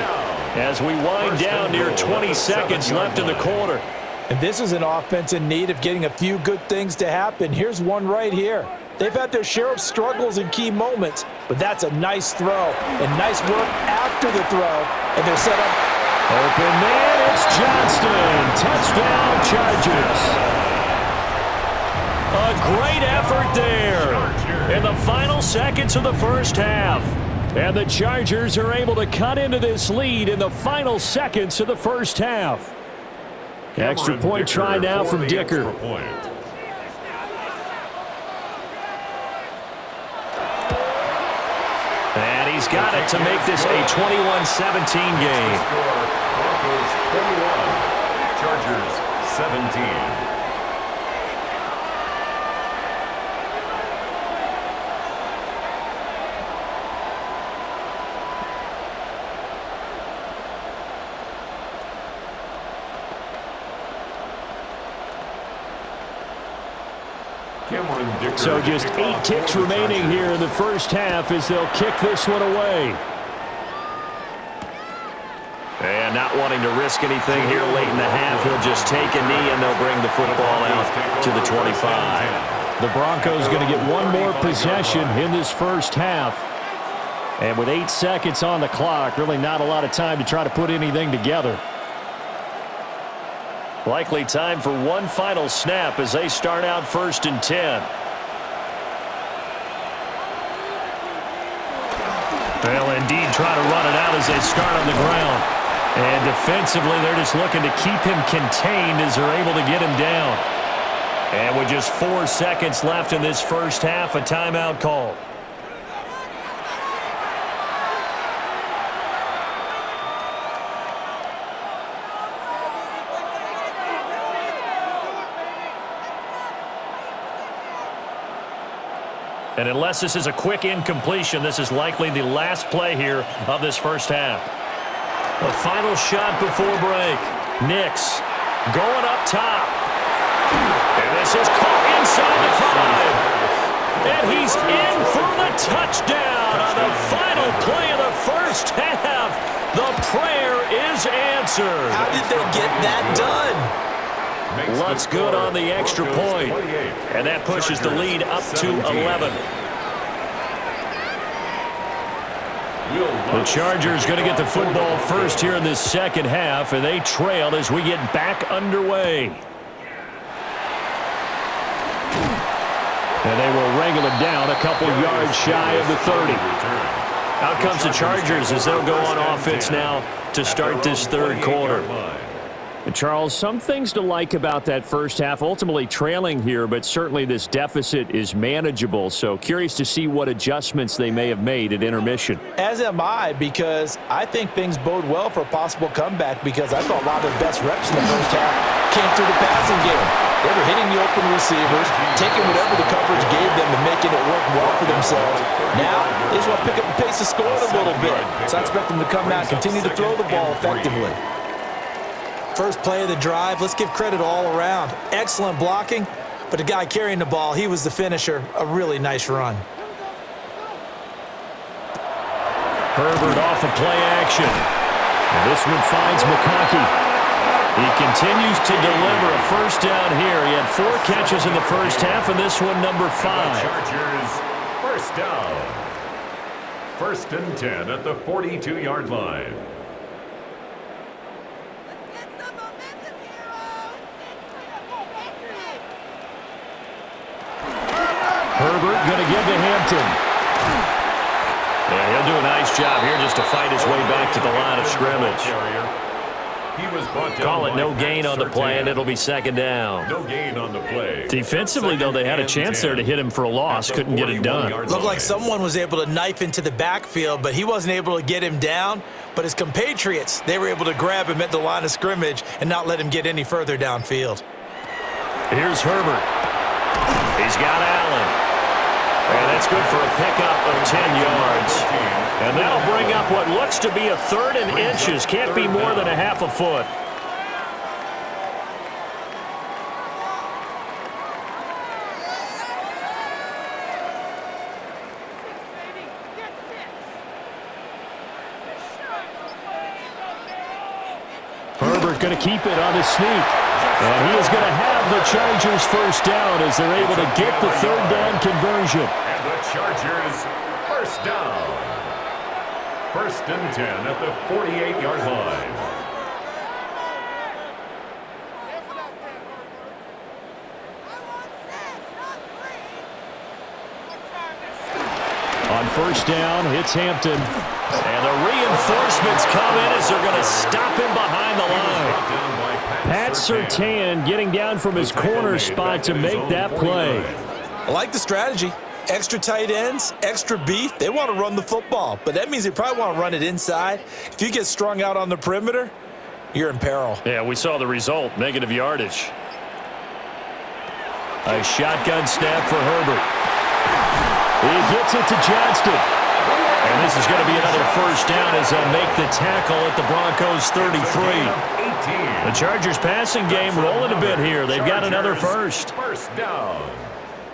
as we wind down near 20 seconds left in the quarter. And this is an offense in need of getting a few good things to happen. Here's one right here. They've had their share of struggles in key moments, but that's a nice throw and nice work after the throw, and they're set up. Open man, it's Johnston. Touchdown, Chargers. A great effort there in the final seconds of the first half. And the Chargers are able to cut into this lead in the final seconds of the first half. Extra point try now from Dicker. he's got it to make this a 21-17 game. Broncos 21, Chargers 17. So just 8 ticks remaining here in the first half as they'll kick this one away. And not wanting to risk anything here late in the half, he'll just take a knee and they'll bring the football out to the 25. The Broncos going to get one more possession in this first half. And with 8 seconds on the clock, really not a lot of time to try to put anything together. Likely time for one final snap as they start out 1st and 10. They'll indeed try to run it out as they start on the ground. And defensively, they're just looking to keep him contained as they're able to get him down. And with just 4 seconds left in this first half, a timeout call. And unless this is a quick incompletion, this is likely the last play here of this first half. The final shot before break. Nix going up top. And this is caught inside the 5. And he's in for the touchdown on the final play of the first half. The prayer is answered. How did they get that done? Lutz good on the extra point. And that pushes the lead up to 11. The Chargers going to get the football first here in this second half, and they trail as we get back underway. And they will wrangle it down a couple yards shy of the 30. Out comes the Chargers as they'll go on offense now to start this third quarter. And Charles, some things to like about that first half, ultimately trailing here, but certainly this deficit is manageable. So curious to see what adjustments they may have made at intermission. As am I, because I think things bode well for a possible comeback, because I thought a lot of their best reps in the first half came through the passing game. They were hitting the open receivers, taking whatever the coverage gave them and making it work well for themselves. Now, they just want to pick up the pace of scoring a little bit. So I expect them to come out and continue to throw the ball effectively. First play of the drive, let's give credit all around. Excellent blocking, but the guy carrying the ball, he was the finisher. A really nice run. Herbert off of play action. And this one finds McConkey. He continues to deliver a first down here. He had 4 catches in the first half, and this one number 5. Chargers, first down. 1st and 10 at the 42-yard line. Herbert going to give to Hampton. Yeah, he'll do a nice job here just to fight his way back to the line of scrimmage. Call it no gain on the play, and it'll be 2nd down. No gain on the play. Defensively, though, they had a chance there to hit him for a loss. Couldn't get it done. Looked like someone was able to knife into the backfield, but he wasn't able to get him down. But his compatriots, they were able to grab him at the line of scrimmage and not let him get any further downfield. Here's Herbert. He's got Allen. And that's good for a pickup of 10 yards. And that'll bring up what looks to be a 3rd and inches. Can't be more than a half a foot. Herbert going to keep it on his sneak. And he is going to have the Chargers first down as they're able to get the 3rd down conversion. And the Chargers first down. 1st and 10 at the 48-yard line. On first down, it's Hampton. And the reinforcements come in as they're going to stop him behind the line. Pat Surtain getting down from his corner spot to make that play. I like the strategy. Extra tight ends, extra beef, they want to run the football, but that means they probably want to run it inside. If you get strung out on the perimeter, you're in peril. Yeah, we saw the result, negative yardage. A shotgun snap for Herbert. He gets it to Johnston. And this is going to be another first down as they'll make the tackle at the Broncos 33. The Chargers passing game rolling a bit here. They've got another first. First down.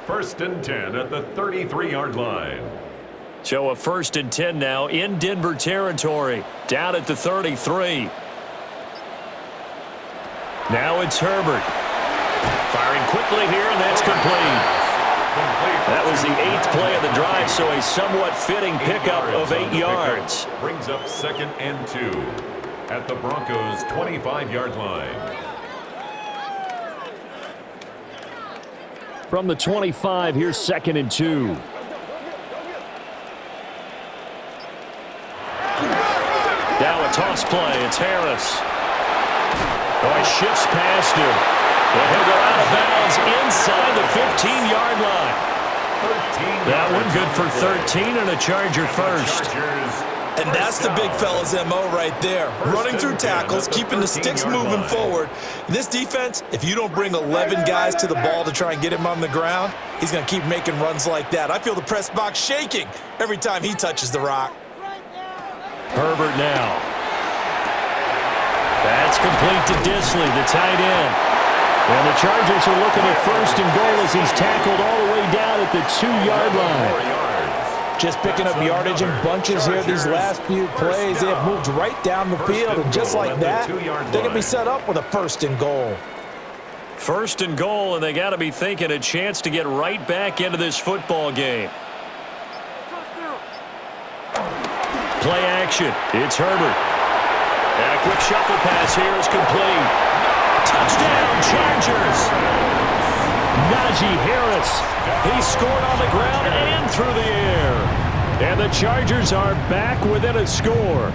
First and 10 at the 33-yard line. So a first and 10 now in Denver territory. Down at the 33. Now it's Herbert. Firing quickly here, and that's complete. That was the 8th play of the drive, so a somewhat fitting pickup of 8 yards. Brings up 2nd and 2 at the Broncos' 25-yard line. From the 25, here's 2nd and 2. Now a toss play. It's Harris. Oh, he shifts past him. And he'll go out of bounds inside the 15-yard line. That one good for 13 and a Charger first. And that's the big fella's MO right there. Running through tackles, keeping the sticks moving forward. This defense, if you don't bring 11 guys to the ball to try and get him on the ground, he's going to keep making runs like that. I feel the press box shaking every time he touches the rock. Herbert now. That's complete to Disley, the tight end. And the Chargers are looking at first and goal as he's tackled all the way down at the 2-yard line. Just picking up yardage in bunches here these last few plays. They have moved right down the field, and just like that, they can be set up with a first and goal. First and goal, and they got to be thinking a chance to get right back into this football game. Play action. It's Herbert. And a quick shuffle pass here is complete. Touchdown, Chargers. Najee Harris. He scored on the ground and through the air. And the Chargers are back within a score.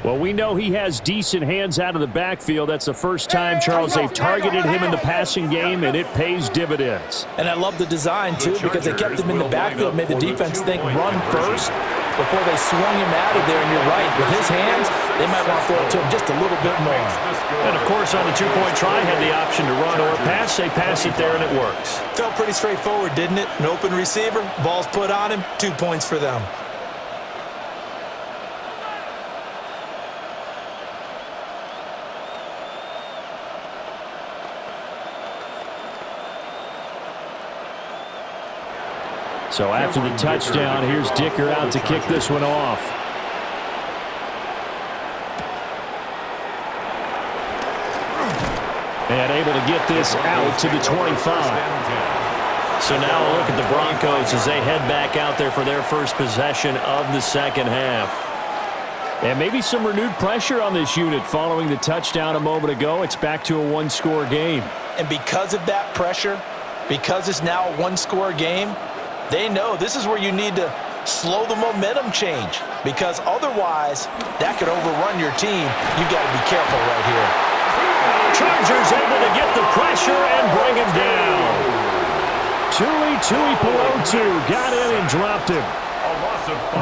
Well, we know he has decent hands out of the backfield. That's the first time, Charles, they've targeted him in the passing game, and it pays dividends. And I love the design, too, because they kept him in the backfield, made the defense think run first before they swung him out of there. And you're right, with his hands, they might want to throw it to him just a little bit more. And, of course, on the two-point try, had the option to run or pass. They pass it there, and it works. Felt pretty straightforward, didn't it? An open receiver, ball's put on him, 2 points for them. So after the touchdown, here's Dicker out to kick this one off. And able to get this out to the 25. So now a look at the Broncos as they head back out there for their first possession of the second half. And maybe some renewed pressure on this unit following the touchdown a moment ago. It's back to a one-score game. And because of that pressure, because it's now a one-score game, they know this is where you need to slow the momentum change, because otherwise that could overrun your team. You've got to be careful right here. Chargers able to get the pressure and bring him down. Tui Pelotu got in and dropped him.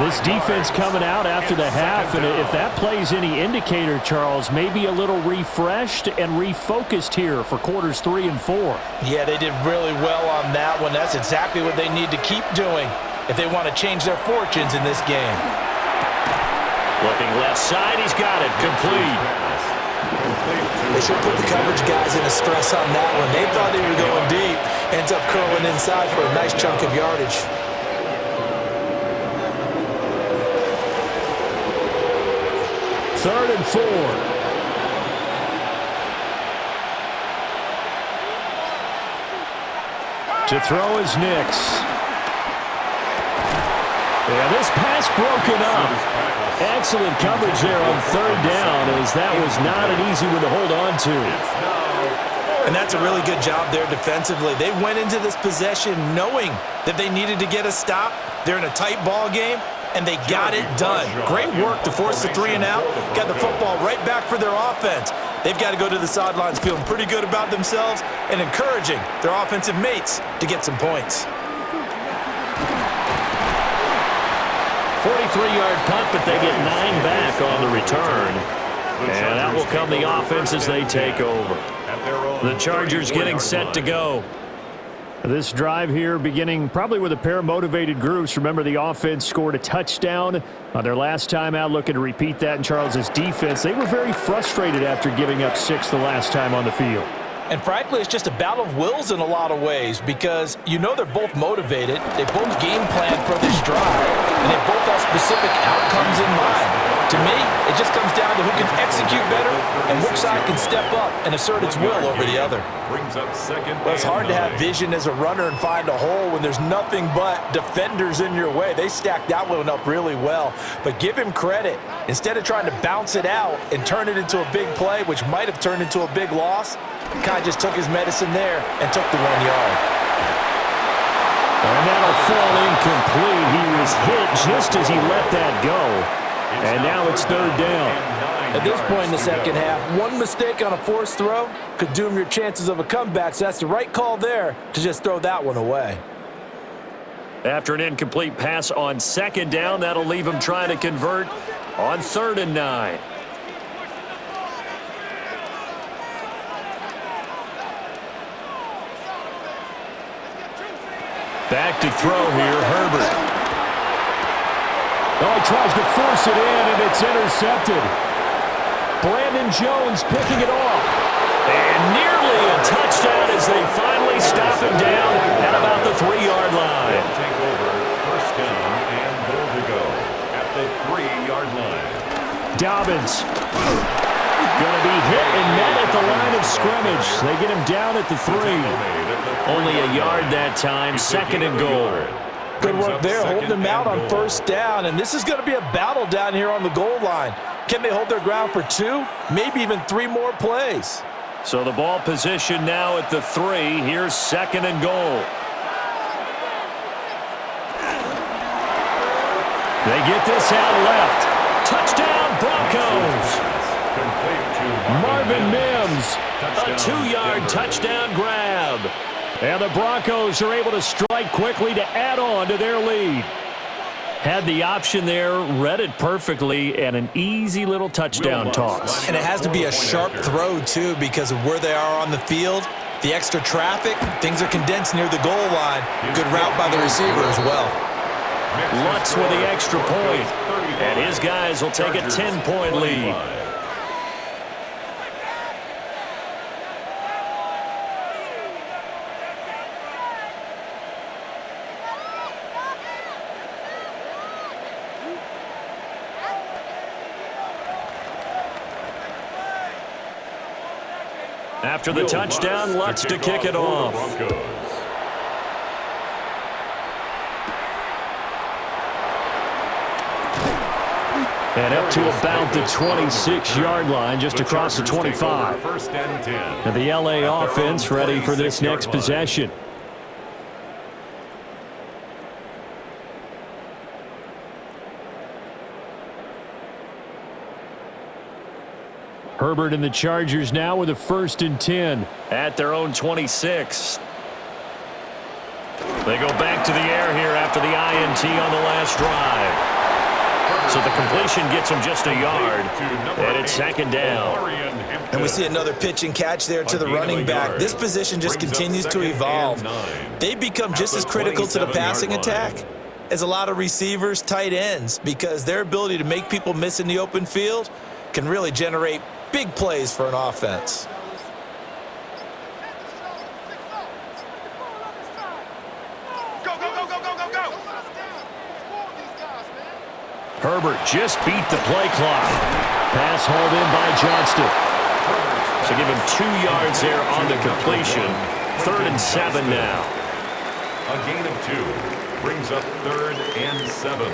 This defense coming out after the half, and if that plays any indicator, Charles, maybe a little refreshed and refocused here for quarters 3 and 4. Yeah, they did really well on that one. That's exactly what they need to keep doing if they want to change their fortunes in this game. Looking left side, he's got it, complete. They should put the coverage guys in a stress on that one. They thought they were going deep. Ends up curling inside for a nice chunk of yardage. Third and 4. To throw is Nix. Yeah, this pass broken up. Excellent coverage there on third down, as that was not an easy one to hold on to. And that's a really good job there defensively. They went into this possession knowing that they needed to get a stop. They're in a tight ball game, and they got it done. Great work to force the 3 and out. Got the football right back for their offense. They've got to go to the sidelines feeling pretty good about themselves and encouraging their offensive mates to get some points. 43-yard punt, but they get 9 back on the return. And that will come the offense as they take over. The Chargers getting set to go. This drive here beginning probably with a pair of motivated groups. Remember, the offense scored a touchdown on their last time out, looking to repeat that in Charles's defense. They were very frustrated after giving up 6 the last time on the field. And frankly, it's just a battle of wills in a lot of ways because you know they're both motivated. They both game plan for this drive, and they both have specific outcomes in mind. To me, it just comes down to who can execute better and which side can step up and assert its will over the other. Well, it's hard to have vision as a runner and find a hole when there's nothing but defenders in your way. They stacked that one up really well. But give him credit. Instead of trying to bounce it out and turn it into a big play, which might have turned into a big loss, he kind of just took his medicine there and took the 1 yard. And that'll fall incomplete. He was hit just as he let that go. And now it's 3rd down. At this point in the second half, one mistake on a forced throw could doom your chances of a comeback. So that's the right call there to just throw that one away. After an incomplete pass on 2nd down, that'll leave him trying to convert on 3rd and 9. Back to throw here, Herbert. Oh, he tries to force it in, and it's intercepted. Brandon Jones picking it off. And nearly a touchdown as they finally stop him down at about the 3-yard line. Take over 1st down and goal to go at the 3-yard line. Dobbins going to be hit and met at the line of scrimmage. They get him down at the 3. Only a yard that time, 2nd and goal. Good work there, holding them out on 1st down. And this is going to be a battle down here on the goal line. Can they hold their ground for 2, maybe even 3 more plays? So the ball position now at the 3. Here's 2nd and goal. They get this out left. Touchdown, Broncos. Marvin Mims, a 2-yard touchdown grab. And the Broncos are able to strike quickly to add on to their lead. Had the option there, read it perfectly, and an easy little touchdown toss. And it has to be a sharp throw, too, because of where they are on the field. The extra traffic, things are condensed near the goal line. Good route by the receiver as well. Lutz with the extra point, and his guys will take a 10-point lead. After the touchdown, Lutz to kick it off. And up to about the 26-yard line, just across the 25. And the LA offense ready for this next possession. Herbert and the Chargers now with a 1st and 10. At their own 26. They go back to the air here after the INT on the last drive. So the completion gets them just a yard, and it's 2nd down. And we see another pitch and catch there to the running back. This position just continues to evolve. They become just as critical to the passing attack as a lot of receivers, tight ends, because their ability to make people miss in the open field can really generate big plays for an offense. Herbert just beat the play clock. Pass hauled in by Johnston. So give him 2 yards there on the completion. 3rd and 7 now. A gain of 2 brings up 3rd and 7.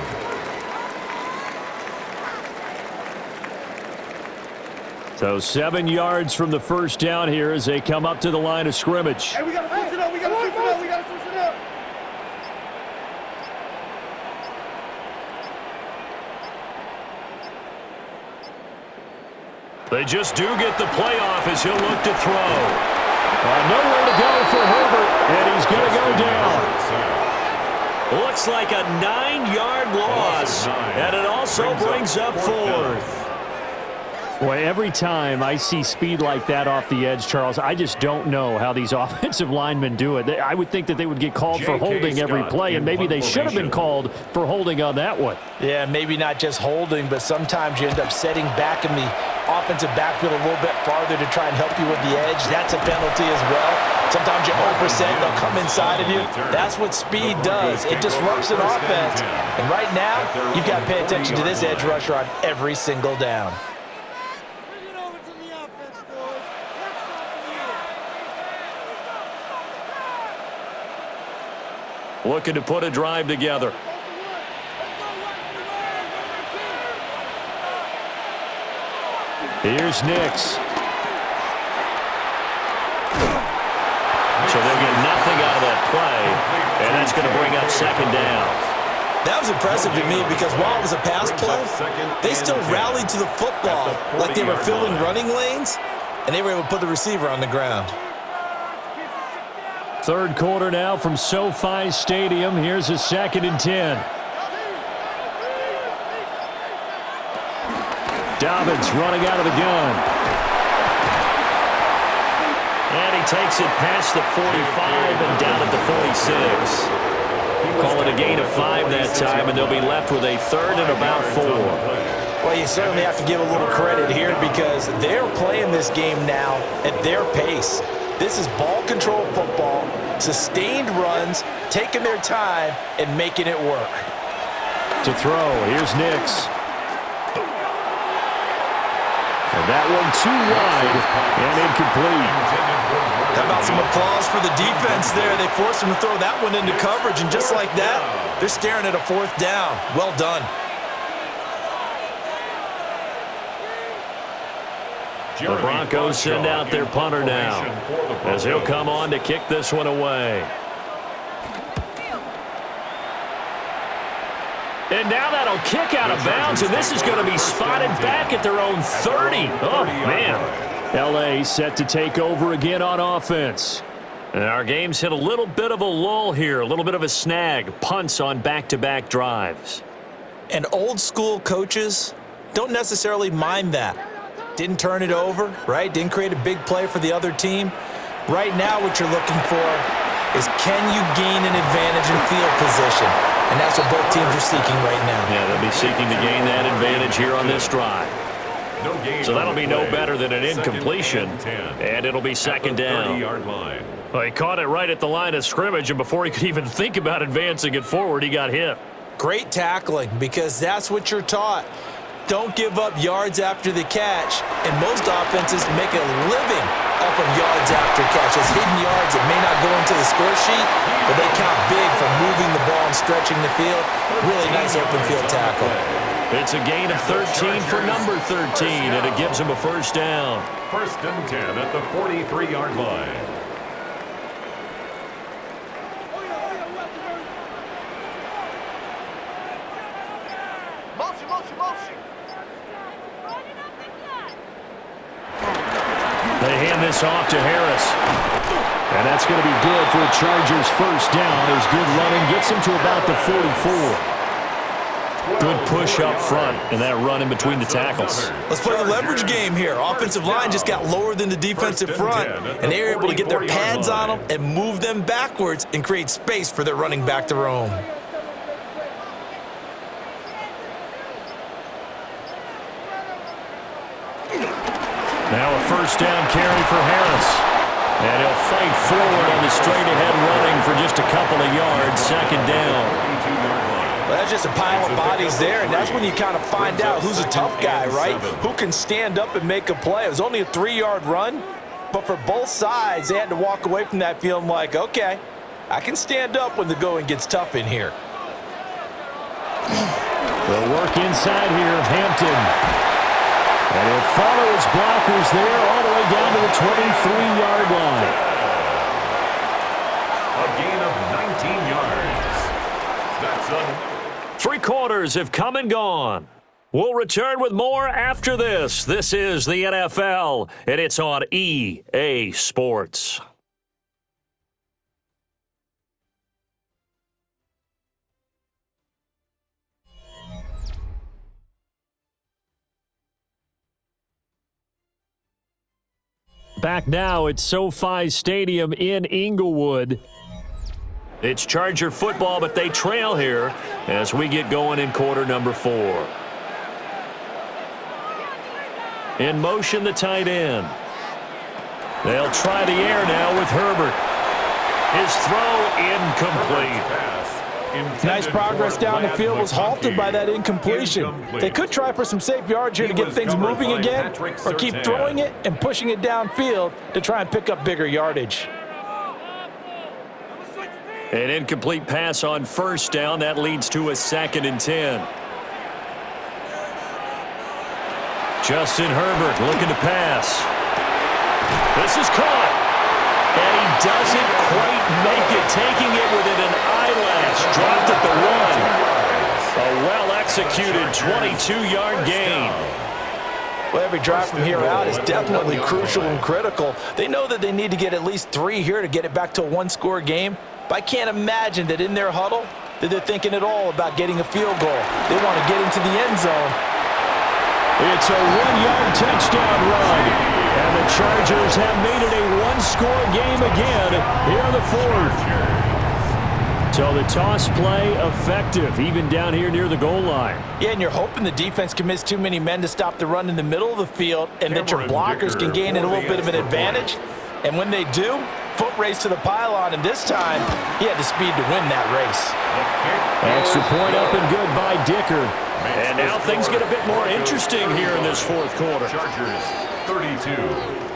So 7 yards from the 1st down here as they come up to the line of scrimmage. Hey, we got to switch it up. We got to switch it up. We got to switch it up. They just do get the playoff as he'll look to throw. Nowhere to go for Herbert, and he's going to go down. Looks like a 9-yard loss, and it also brings up 4th. Boy, every time I see speed like that off the edge, Charles, I just don't know how these offensive linemen do it. I would think that they would get called for holding every play, and maybe they should have been called for holding on that one. Yeah, maybe not just holding, but sometimes you end up setting back in the offensive backfield a little bit farther to try and help you with the edge. That's a penalty as well. Sometimes you overset, they'll come inside of you. That's what speed does. It disrupts an offense. And right now, you've got to pay attention to this edge rusher on every single down. Looking to put a drive together. Here's Nix. So they'll get nothing out of that play, and that's going to bring up 2nd down. That was impressive to me because while it was a pass play, they still rallied to the football like they were filling running lanes, and they were able to put the receiver on the ground. 3rd quarter now from SoFi Stadium. Here's a 2nd and 10. Dobbins running out of the gun. And he takes it past the 45 and down at the 46. Call it a gain of 5 that time, and they'll be left with a 3rd and about 4. Well, you certainly have to give a little credit here because they're playing this game now at their pace. This is ball control football, sustained runs, taking their time, and making it work. To throw, here's Nix. And that one too wide and incomplete. How about some applause for the defense there? They forced him to throw that one into coverage, and just like that, they're staring at a 4th down. Well done. The Broncos send out their punter now, as he'll come on to kick this one away. And now that'll kick out of bounds, and this is going to be spotted back at their own 30. Oh, man. L.A. set to take over again on offense. And our game's hit a little bit of a lull here, a little bit of a snag. Punts on back-to-back drives. And old-school coaches don't necessarily mind that. Didn't turn it over, right? Didn't create a big play for the other team. Right now what you're looking for is can you gain an advantage in field position? And that's what both teams are seeking right now. Yeah, they'll be seeking to gain that advantage here on this drive. So that'll be no better than an incompletion, and it'll be 2nd down. Well, he caught it right at the line of scrimmage, and before he could even think about advancing it forward, he got hit. Great tackling, because that's what you're taught. Don't give up yards after the catch, and most offenses make a living off of yards after catch. As hidden yards that may not go into the score sheet, but they count big for moving the ball and stretching the field. Really nice open field tackle. It's a gain of 13 for number 13, and it gives him a 1st down. 1st and 10 at the 43-yard line. They hand this off to Harris. And that's going to be good for a Chargers 1st down as good running gets him to about the 44. Good push up front, and that run in between the tackles. Let's play the leverage game here. Offensive line just got lower than the defensive front, and they were able to get their pads on them and move them backwards and create space for their running back to roam. Now a 1st down carry for Harris. And he'll fight forward on the straight-ahead running for just a couple of yards. 2nd down. Well, that's just a pile of bodies there, and that's when you kind of find out who's a tough guy, right? Who can stand up and make a play. It was only a 3-yard run, but for both sides, they had to walk away from that feeling like, okay, I can stand up when the going gets tough in here. They'll work inside here, Hampton. And he'll follow his blockers there all the way down to the 23-yard line. A gain of 19 yards. That's a 3 quarters have come and gone. We'll return with more after this. This is the NFL, and it's on EA Sports. Back now at SoFi Stadium in Inglewood. It's Charger football, but they trail here as we get going in quarter number 4. In motion, the tight end. They'll try the air now with Herbert. His throw incomplete. Nice progress down the field was halted by that incompletion. They could try for some safe yards here to get things moving again, or keep throwing it and pushing it downfield to try and pick up bigger yardage. An incomplete pass on first down. That leads to a 2nd and 10. Justin Herbert looking to pass. This is caught. And he doesn't quite make it, taking it within an eyelash. Dropped at the 1. A well-executed 22-yard gain. Well, every drive from here out is definitely crucial and critical. They know that they need to get at least 3 here to get it back to a one-score game. But I can't imagine that in their huddle that they're thinking at all about getting a field goal. They want to get into the end zone. It's a 1-yard touchdown run. And the Chargers have made it a one-score game again here in the 4th. So the toss play effective, even down here near the goal line. Yeah, and you're hoping the defense commits too many men to stop the run in the middle of the field and that your blockers can gain a little bit of an advantage. And when they do, foot race to the pylon, and this time he had the speed to win that race. Extra point up and good by Dicker. And now things get a bit more interesting here in this 4th quarter. Chargers 32.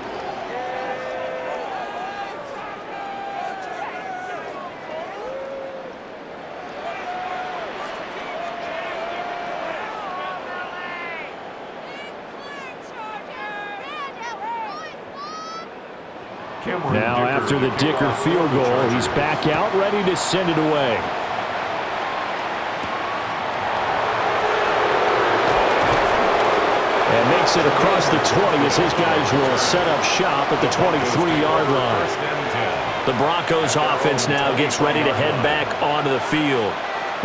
Now after the Dicker field goal, he's back out ready to send it away. And makes it across the 20 as his guys will set up shop at the 23-yard line. The Broncos offense now gets ready to head back onto the field.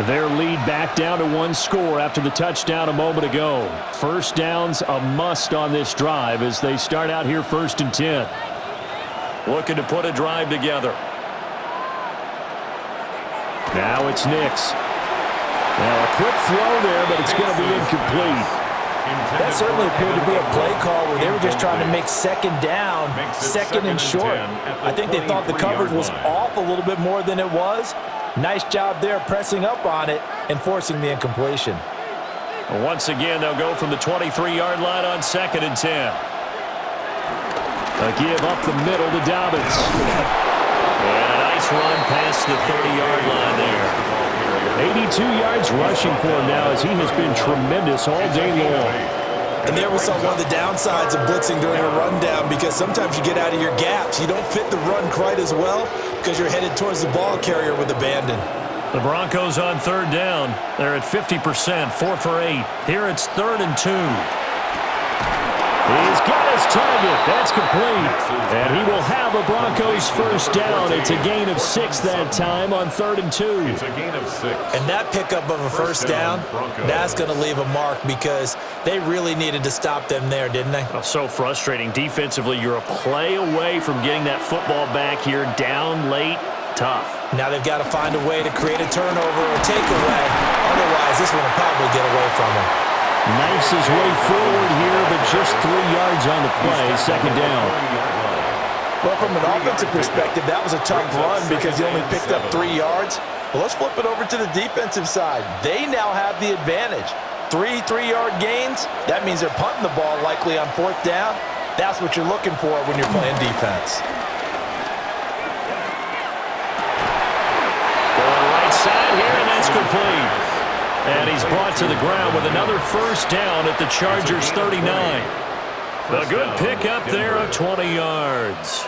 Their lead back down to 1 score after the touchdown a moment ago. First down's a must on this drive as they start out here 1st and 10. Looking to put a drive together. Now it's Nix. Now a quick throw there, but it's going to be incomplete. That certainly appeared to be a play call where they were just trying to make 2nd down, 2nd and short. I think they thought the coverage was off a little bit more than it was. Nice job there pressing up on it and forcing the incompletion. Once again, they'll go from the 23-yard line on 2nd and 10. A give up the middle to Dobbins. And a nice run past the 30-yard line there. 82 yards rushing for him now as he has been tremendous all day long. And there we saw one of the downsides of blitzing during a rundown, because sometimes you get out of your gaps. You don't fit the run quite as well because you're headed towards the ball carrier with abandon. The Broncos on 3rd down. They're at 50%, 4 for 8. Here it's 3rd and 2. He's got his target. That's complete. And he will have a Broncos first down. It's a gain of 6 that time on 3rd and 2. It's a gain of 6. And that pickup of a first down, that's going to leave a mark because they really needed to stop them there, didn't they? Oh, so frustrating. Defensively, you're a play away from getting that football back here down late. Tough. Now they've got to find a way to create a turnover or takeaway. Otherwise, this one will probably get away from them. Knifes his way forward here, but just 3 yards on the play, 2nd down. Well, from an offensive perspective, that was a tough run because he only picked up 3 yards. Well, let's flip it over to the defensive side. They now have the advantage. 3 3-yard gains, that means they're punting the ball likely on 4th down. That's what you're looking for when you're playing defense. Going right side here, and that's complete. And he's brought to the ground with another first down at the Chargers 39. A good pickup there of 20 yards.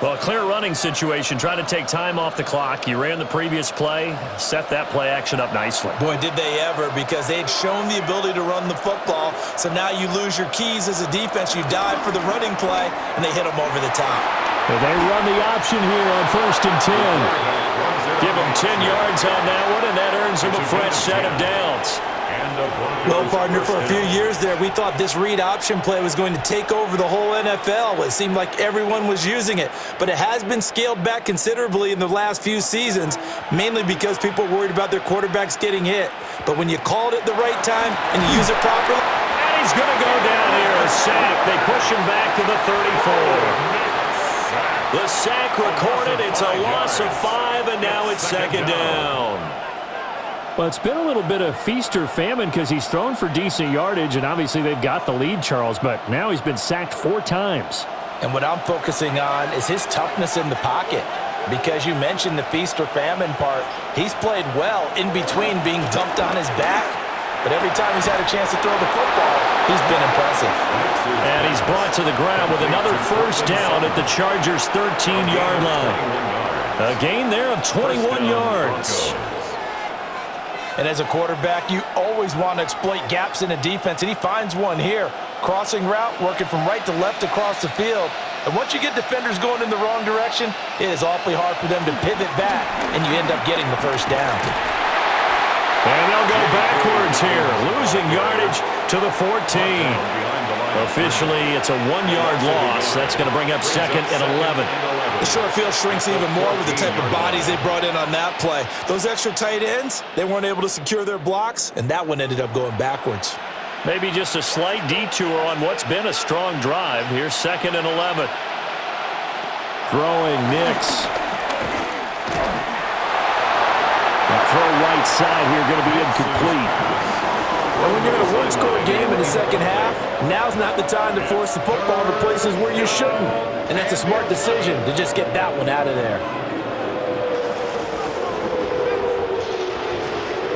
Well, a clear running situation. Try to take time off the clock. You ran the previous play, set that play action up nicely. Boy, did they ever, because they'd shown the ability to run the football. So now you lose your keys as a defense. You dive for the running play, and they hit them over the top. Well, they run the option here on 1st and 10. Give him 10 yards on that one, and that earns him a fresh set of downs. Well, partner, for a few years there, we thought this read option play was going to take over the whole NFL. It seemed like everyone was using it, but it has been scaled back considerably in the last few seasons, mainly because people are worried about their quarterbacks getting hit. But when you call it at the right time and you use it properly... And he's going to go down here, a sack. They push him back to the 34. The sack recorded. It's a loss of 5, and now it's 2nd down. Well, it's been a little bit of feast or famine because he's thrown for decent yardage, and obviously they've got the lead, Charles, but now he's been sacked 4 times. And what I'm focusing on is his toughness in the pocket, because you mentioned the feast or famine part. He's played well in between being dumped on his back, but every time he's had a chance to throw the football, he's been impressive. And he's brought to the ground with another 1st down at the Chargers' 13-yard line. A gain there of 21 yards. And as a quarterback, you always want to exploit gaps in a defense, and he finds one here. Crossing route, working from right to left across the field. And once you get defenders going in the wrong direction, it is awfully hard for them to pivot back, and you end up getting the 1st down. And they'll go backwards here, losing yardage to the 14. Officially, it's a 1-yard loss. That's going to bring up 2nd and 11. The short field shrinks even more with the type of bodies they brought in on that play. Those extra tight ends, they weren't able to secure their blocks, and that one ended up going backwards. Maybe just a slight detour on what's been a strong drive. Here's 2nd and 11. Throwing, Nix. The throw right side here going to be incomplete. And when you're in a one-score game in the second half, now's not the time to force the football to places where you shouldn't. And that's a smart decision to just get that one out of there.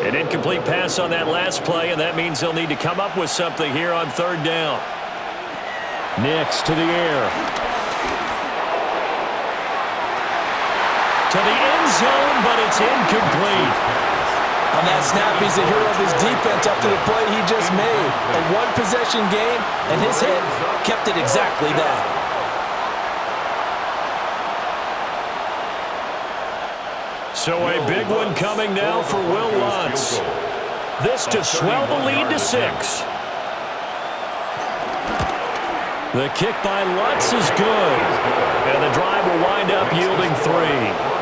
An incomplete pass on that last play, and that means they'll need to come up with something here on 3rd down. Nix to the air. To the end zone, but it's incomplete. On that snap, he's a hero of his defense after the play he just made. A one-possession game, and his hit kept it exactly that. So a big one coming now for Will Lutz. This to swell the lead to 6. The kick by Lutz is good. And the drive will wind up yielding 3.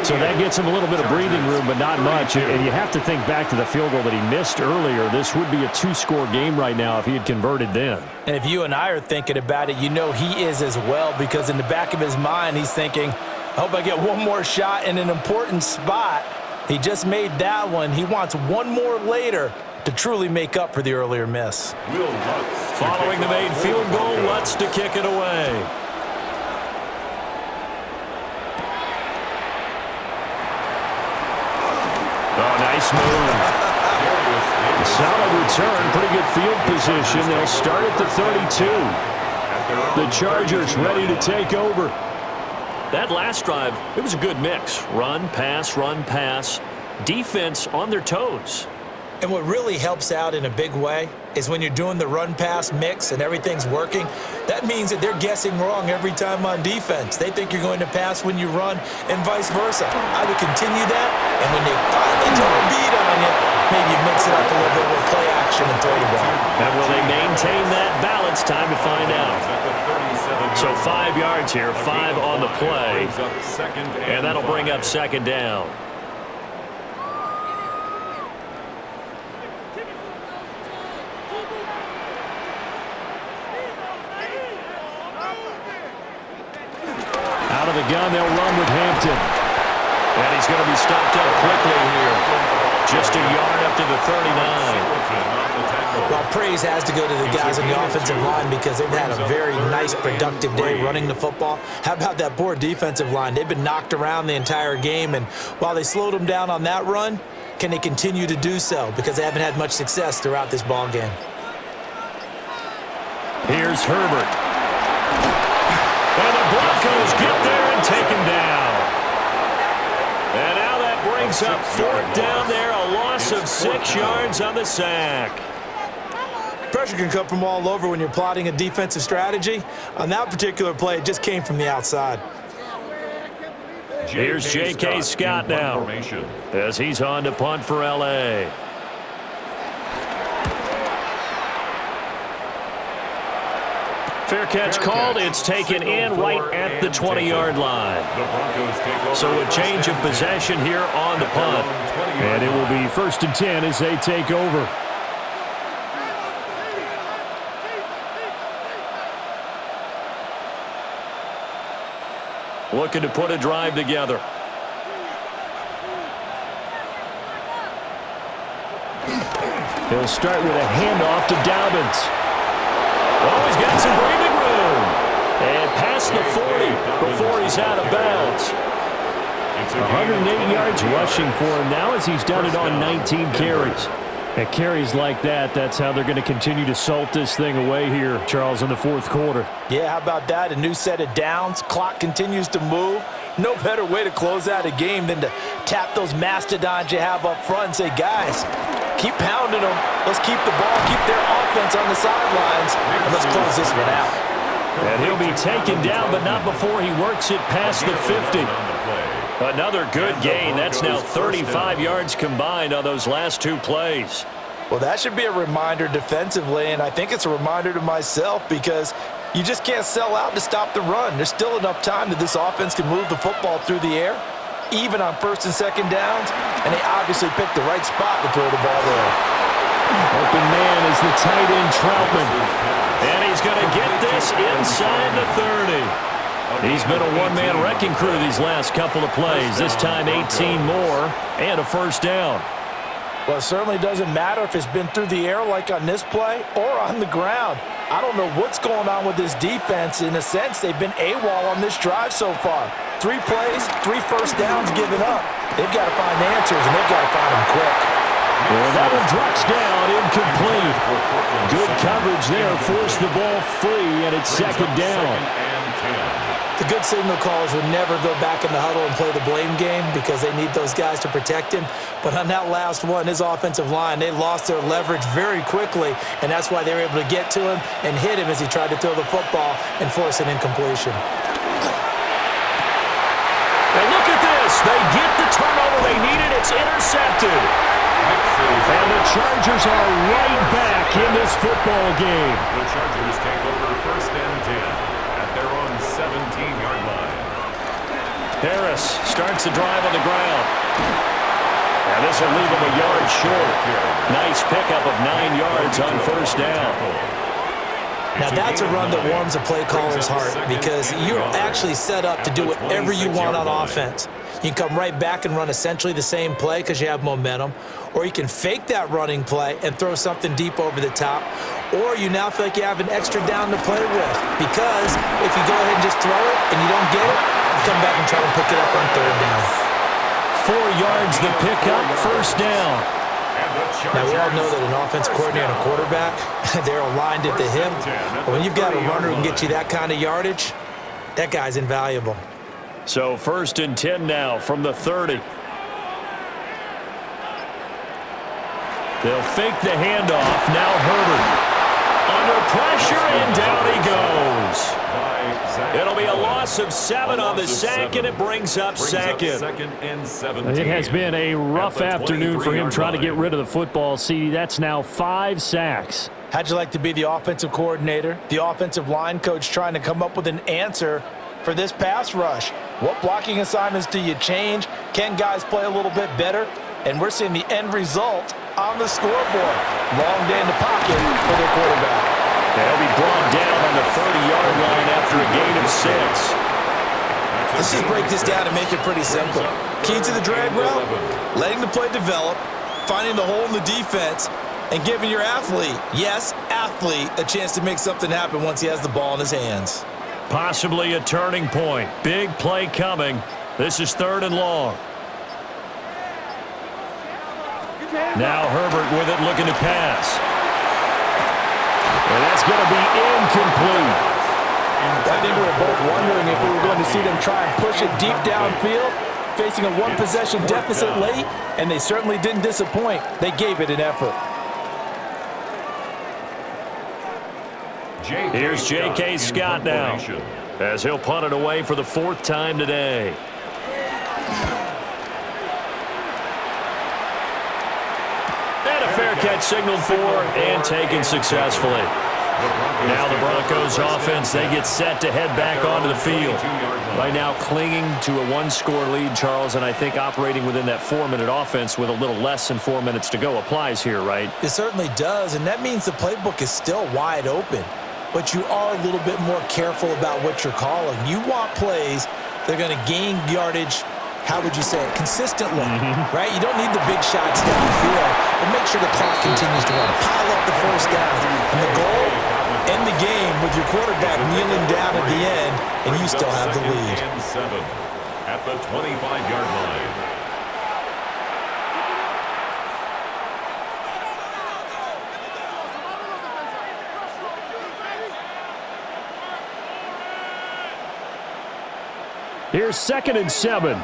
So that gets him a little bit of breathing room, but not much. And you have to think back to the field goal that he missed earlier. This would be a 2-score game right now if he had converted then. And if you and I are thinking about it, you know he is as well, because in the back of his mind, he's thinking, I hope I get one more shot in an important spot. He just made that one. He wants one more later to truly make up for the earlier miss. Following the made field goal, Lutz to kick it away. Oh, nice move. Solid return, pretty good field position. They'll start at the 32. The Chargers ready to take over. That last drive, it was a good mix. Run, pass, defense on their toes. And what really helps out in a big way is when you're doing the run-pass mix and everything's working, that means that they're guessing wrong every time on defense. They think you're going to pass when you run and vice versa. I would continue that, and when they finally draw a beat on you, maybe you mix it up a little bit with play action and throw the ball. And will they maintain that balance? Time to find out. So 5 yards here, 5 on the play, and that'll bring up 2nd down. Out of the gun, they'll run with Hampton. And he's going to be stopped up quickly here. Just a yard up to the 39. Well, praise has to go to the guys on the offensive line because they've had a very nice, productive day running the football. How about that poor defensive line? They've been knocked around the entire game, and while they slowed them down on that run, can they continue to do so? Because they haven't had much success throughout this ball game. Here's Herbert. And the Broncos Broncos get there and take him down. And now that brings up 4th down there, a loss of 6 yards on the sack. Pressure can come from all over when you're plotting a defensive strategy. On that particular play, it just came from the outside. Here's J.K. Scott now as he's on to punt for L.A. Fair catch called. It's taken in right at the 20-yard line. So a change of possession here on the punt. And it will be 1st and 10 as they take over. Looking to put a drive together. He'll start with a handoff to Dobbins. Oh, he's got some breathing room. And past the 40 before he's out of bounds. 180 yards rushing for him now as he's done it on 19 carries. At carries like that, that's how they're going to continue to salt this thing away here, Charles, in the 4th quarter. Yeah, how about that? A new set of downs. Clock continues to move. No better way to close out a game than to tap those mastodons you have up front and say, guys, keep pounding them. Let's keep the ball, keep their offense on the sidelines, and let's close this one out. And he'll be taken down, but not before he works it past the 50. Another good gain. That's now 35 yards combined on those last 2 plays. Well, that should be a reminder defensively, and I think it's a reminder to myself because you just can't sell out to stop the run. There's still enough time that this offense can move the football through the air, even on 1st and 2nd downs, and they obviously picked the right spot to throw the ball there. Open man is the tight end, Troutman. And he's going to get this inside the 30. He's been a one-man wrecking crew these last couple of plays. This time 18 more and a 1st down. Well, it certainly doesn't matter if it's been through the air like on this play or on the ground. I don't know what's going on with this defense. In a sense, they've been AWOL on this drive so far. 3 plays, 3 1st downs given up. They've got to find answers, and they've got to find them quick. Well, that one drops down, incomplete. Good coverage there, forced the ball free, and it's 2nd down. The good signal callers would never go back in the huddle and play the blame game because they need those guys to protect him. But on that last one, his offensive line, they lost their leverage very quickly, and that's why they were able to get to him and hit him as he tried to throw the football and force an incompletion. And look at this. They get the turnover they needed. It's intercepted. And the Chargers are right back in this football game. The Chargers take over 1st and 10 at their own 17-yard line. Harris starts the drive on the ground. And this will leave him a yard short. Nice pickup of 9 yards on 1st down. Now that's a run that warms a play caller's heart because you're actually set up to do whatever you want on offense. You can come right back and run essentially the same play because you have momentum, or you can fake that running play and throw something deep over the top, or you now feel like you have an extra down to play with because if you go ahead and just throw it and you don't get it, you come back and try to pick it up on 3rd down. 4 yards the pickup, 1st down. Now, we all know that an offensive coordinator and a quarterback, they're aligned at the hip. But when you've got a runner who can get you that kind of yardage, that guy's invaluable. So 1st and 10 now from the 30. They'll fake the handoff. Now Herbert. Under pressure, and down he goes. It'll be a loss of 7 on the sack, and it brings up 2nd. It has been a rough afternoon for him trying to get rid of the football. See, that's now 5 sacks. How'd you like to be the offensive coordinator, the offensive line coach trying to come up with an answer for this pass rush? What blocking assignments do you change? Can guys play a little bit better? And we're seeing the end result on the scoreboard. Long day in the pocket for their quarterback. They'll be brought down on the 30-yard line after a gain of 6. Let's just break this down and make it pretty simple. Key to the drag route, letting the play develop, finding the hole in the defense, and giving your athlete, yes, athlete, a chance to make something happen once he has the ball in his hands. Possibly a turning point. Big play coming. This is 3rd and long. Now Herbert with it, looking to pass. And that's going to be incomplete. I think we were both wondering if we were going to see them try and push it deep downfield, facing a one-possession deficit late, and they certainly didn't disappoint. They gave it an effort. Here's J.K. Scott now, as he'll punt it away for the 4th time today. And a fair catch signaled for and taken successfully. Now the Broncos offense, they get set to head back onto the field. Right now clinging to a 1-score lead, Charles, and I think operating within that 4-minute offense with a little less than 4 minutes to go applies here, right? It certainly does, and that means the playbook is still wide open. But you are a little bit more careful about what you're calling. You want plays that are going to gain yardage, how would you say it, consistently, right? You don't need the big shots downfield, but make sure the clock continues to run. Pile up the first down. And the goal, end the game with your quarterback kneeling down at the end, and you still have the lead. At the 25-yard line. Here's 2nd and 7.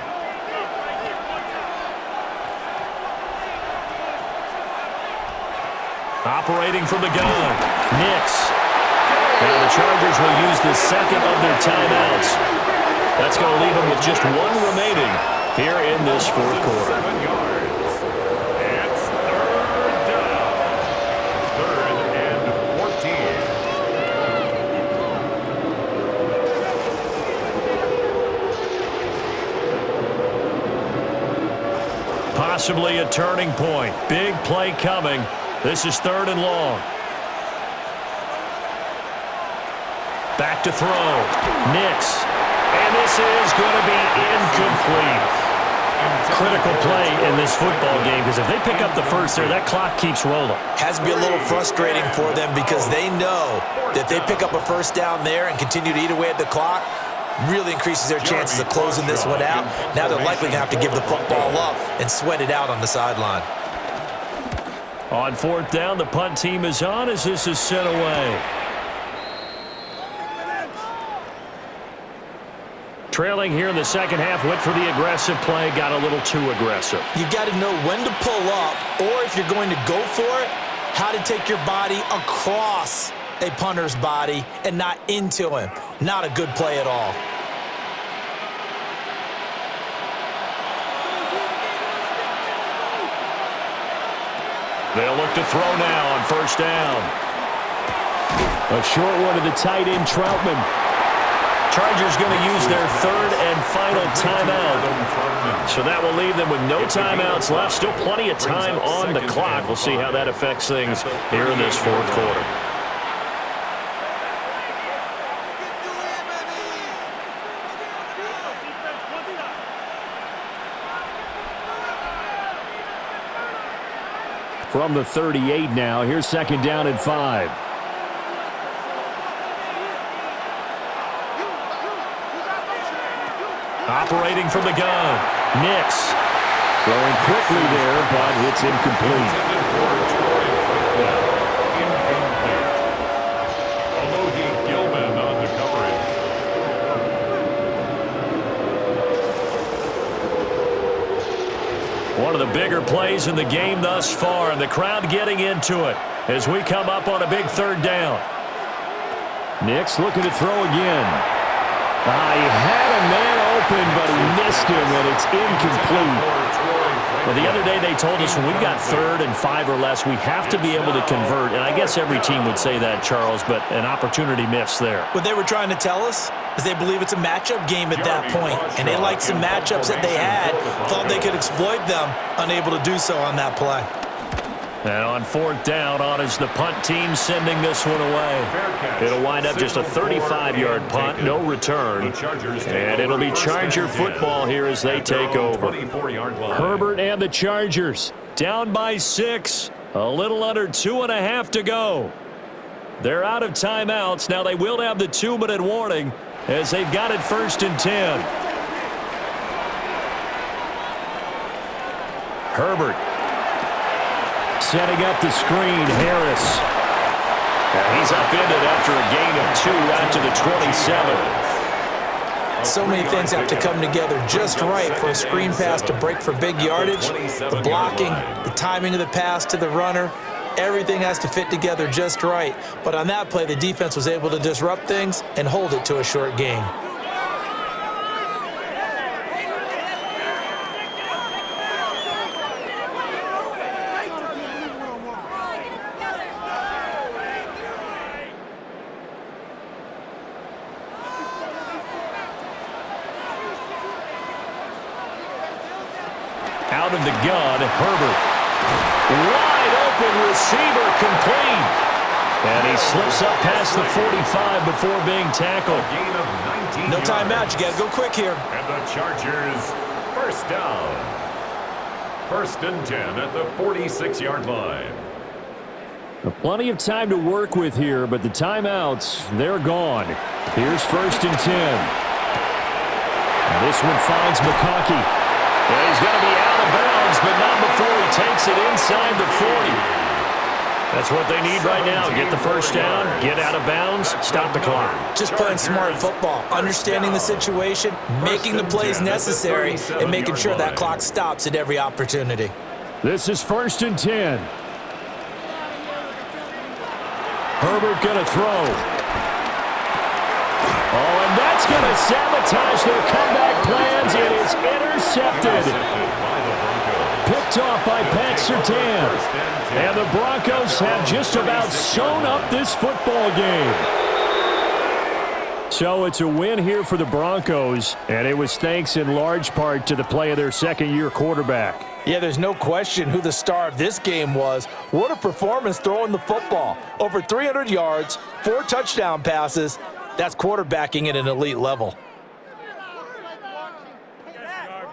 Operating from the gun, Nix. Now the Chargers will use the 2nd of their timeouts. That's going to leave them with just 1 remaining here in this 4th quarter. 7 yards. It's 3rd down. 3rd and 14. Possibly a turning point. Big play coming. This is 3rd and long. Back to throw. Nix. And this is going to be incomplete. Critical play in this football game, because if they pick up the first there, that clock keeps rolling. Has to be a little frustrating for them because they know that if they pick up a first down there and continue to eat away at the clock, really increases their chances of closing this one out. Now they're likely going to have to give the football up and sweat it out on the sideline. On 4th down, the punt team is on as this is sent away. Trailing here in the 2nd half, went for the aggressive play, got a little too aggressive. You've got to know when to pull up, or if you're going to go for it, how to take your body across a punter's body and not into him. Not a good play at all. They'll look to throw now on 1st down. A short one to the tight end, Troutman. Chargers going to use their 3rd and final timeout. So that will leave them with no timeouts left. Still plenty of time on the clock. We'll see how that affects things here in this 4th quarter. From the 38 now, here's 2nd down and 5. Operating from the gun, Nix. Throwing quickly there, but it's incomplete. Gilman on the coverage. One of the bigger plays in the game thus far, and the crowd getting into it as we come up on a big 3rd down. Nix looking to throw again. He had a man open, but he missed him, and it's incomplete. Well, the other day they told us when we've got 3rd and 5 or less, we have to be able to convert. And I guess every team would say that, Charles, but an opportunity missed there. What they were trying to tell us is they believe it's a matchup game at that point, and they liked some matchups that they had, thought they could exploit them, unable to do so on that play. And on 4th down, on is the punt team sending this one away. It'll wind up just a 35-yard punt, no return. And it'll be Charger football here as they take over. Herbert and the Chargers down by 6. A little under 2.5 to go. They're out of timeouts. Now they will have the 2-minute warning as they've got it 1st and 10. Herbert setting up the screen. Harris And he's upended after a gain of 2 out to the 27. So many things have to come together just right for a screen pass to break for big yardage. The blocking, the timing of the pass to the runner, everything has to fit together just right. But on that play, the defense was able to disrupt things and hold it to a short gain. Out of the gun, Herbert. Wide open receiver, complete. And he slips up past the 45 before being tackled. Gain of 19 No yards. timeout. You got to go quick here. And the Chargers, first down. 1st and 10 at the 46-yard line. Plenty of time to work with here, but the timeouts, they're gone. Here's 1st and 10. And this one finds McConkey. And he's going to be out of bounds, but not before he takes it inside the 40. That's what they need right now. Get the first down, get out of bounds, stop the clock. Just playing smart football, understanding the situation, making the plays necessary, and making sure that clock stops at every opportunity. This is 1st and 10. Herbert going to throw. Oh, and that's going to sabotage their comeback plans. It is intercepted. Picked off by Pat Surtain. And the Broncos have just about sewn up this football game. So it's a win here for the Broncos, and it was thanks in large part to the play of their second-year quarterback. Yeah, there's no question who the star of this game was. What a performance throwing the football. Over 300 yards, 4 touchdown passes. That's quarterbacking at an elite level.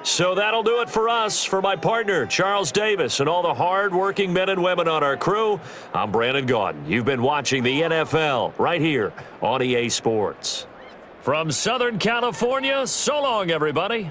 So that'll do it for us. For my partner, Charles Davis, and all the hard-working men and women on our crew, I'm Brandon Gaudin. You've been watching the NFL right here on EA Sports. From Southern California, so long, everybody.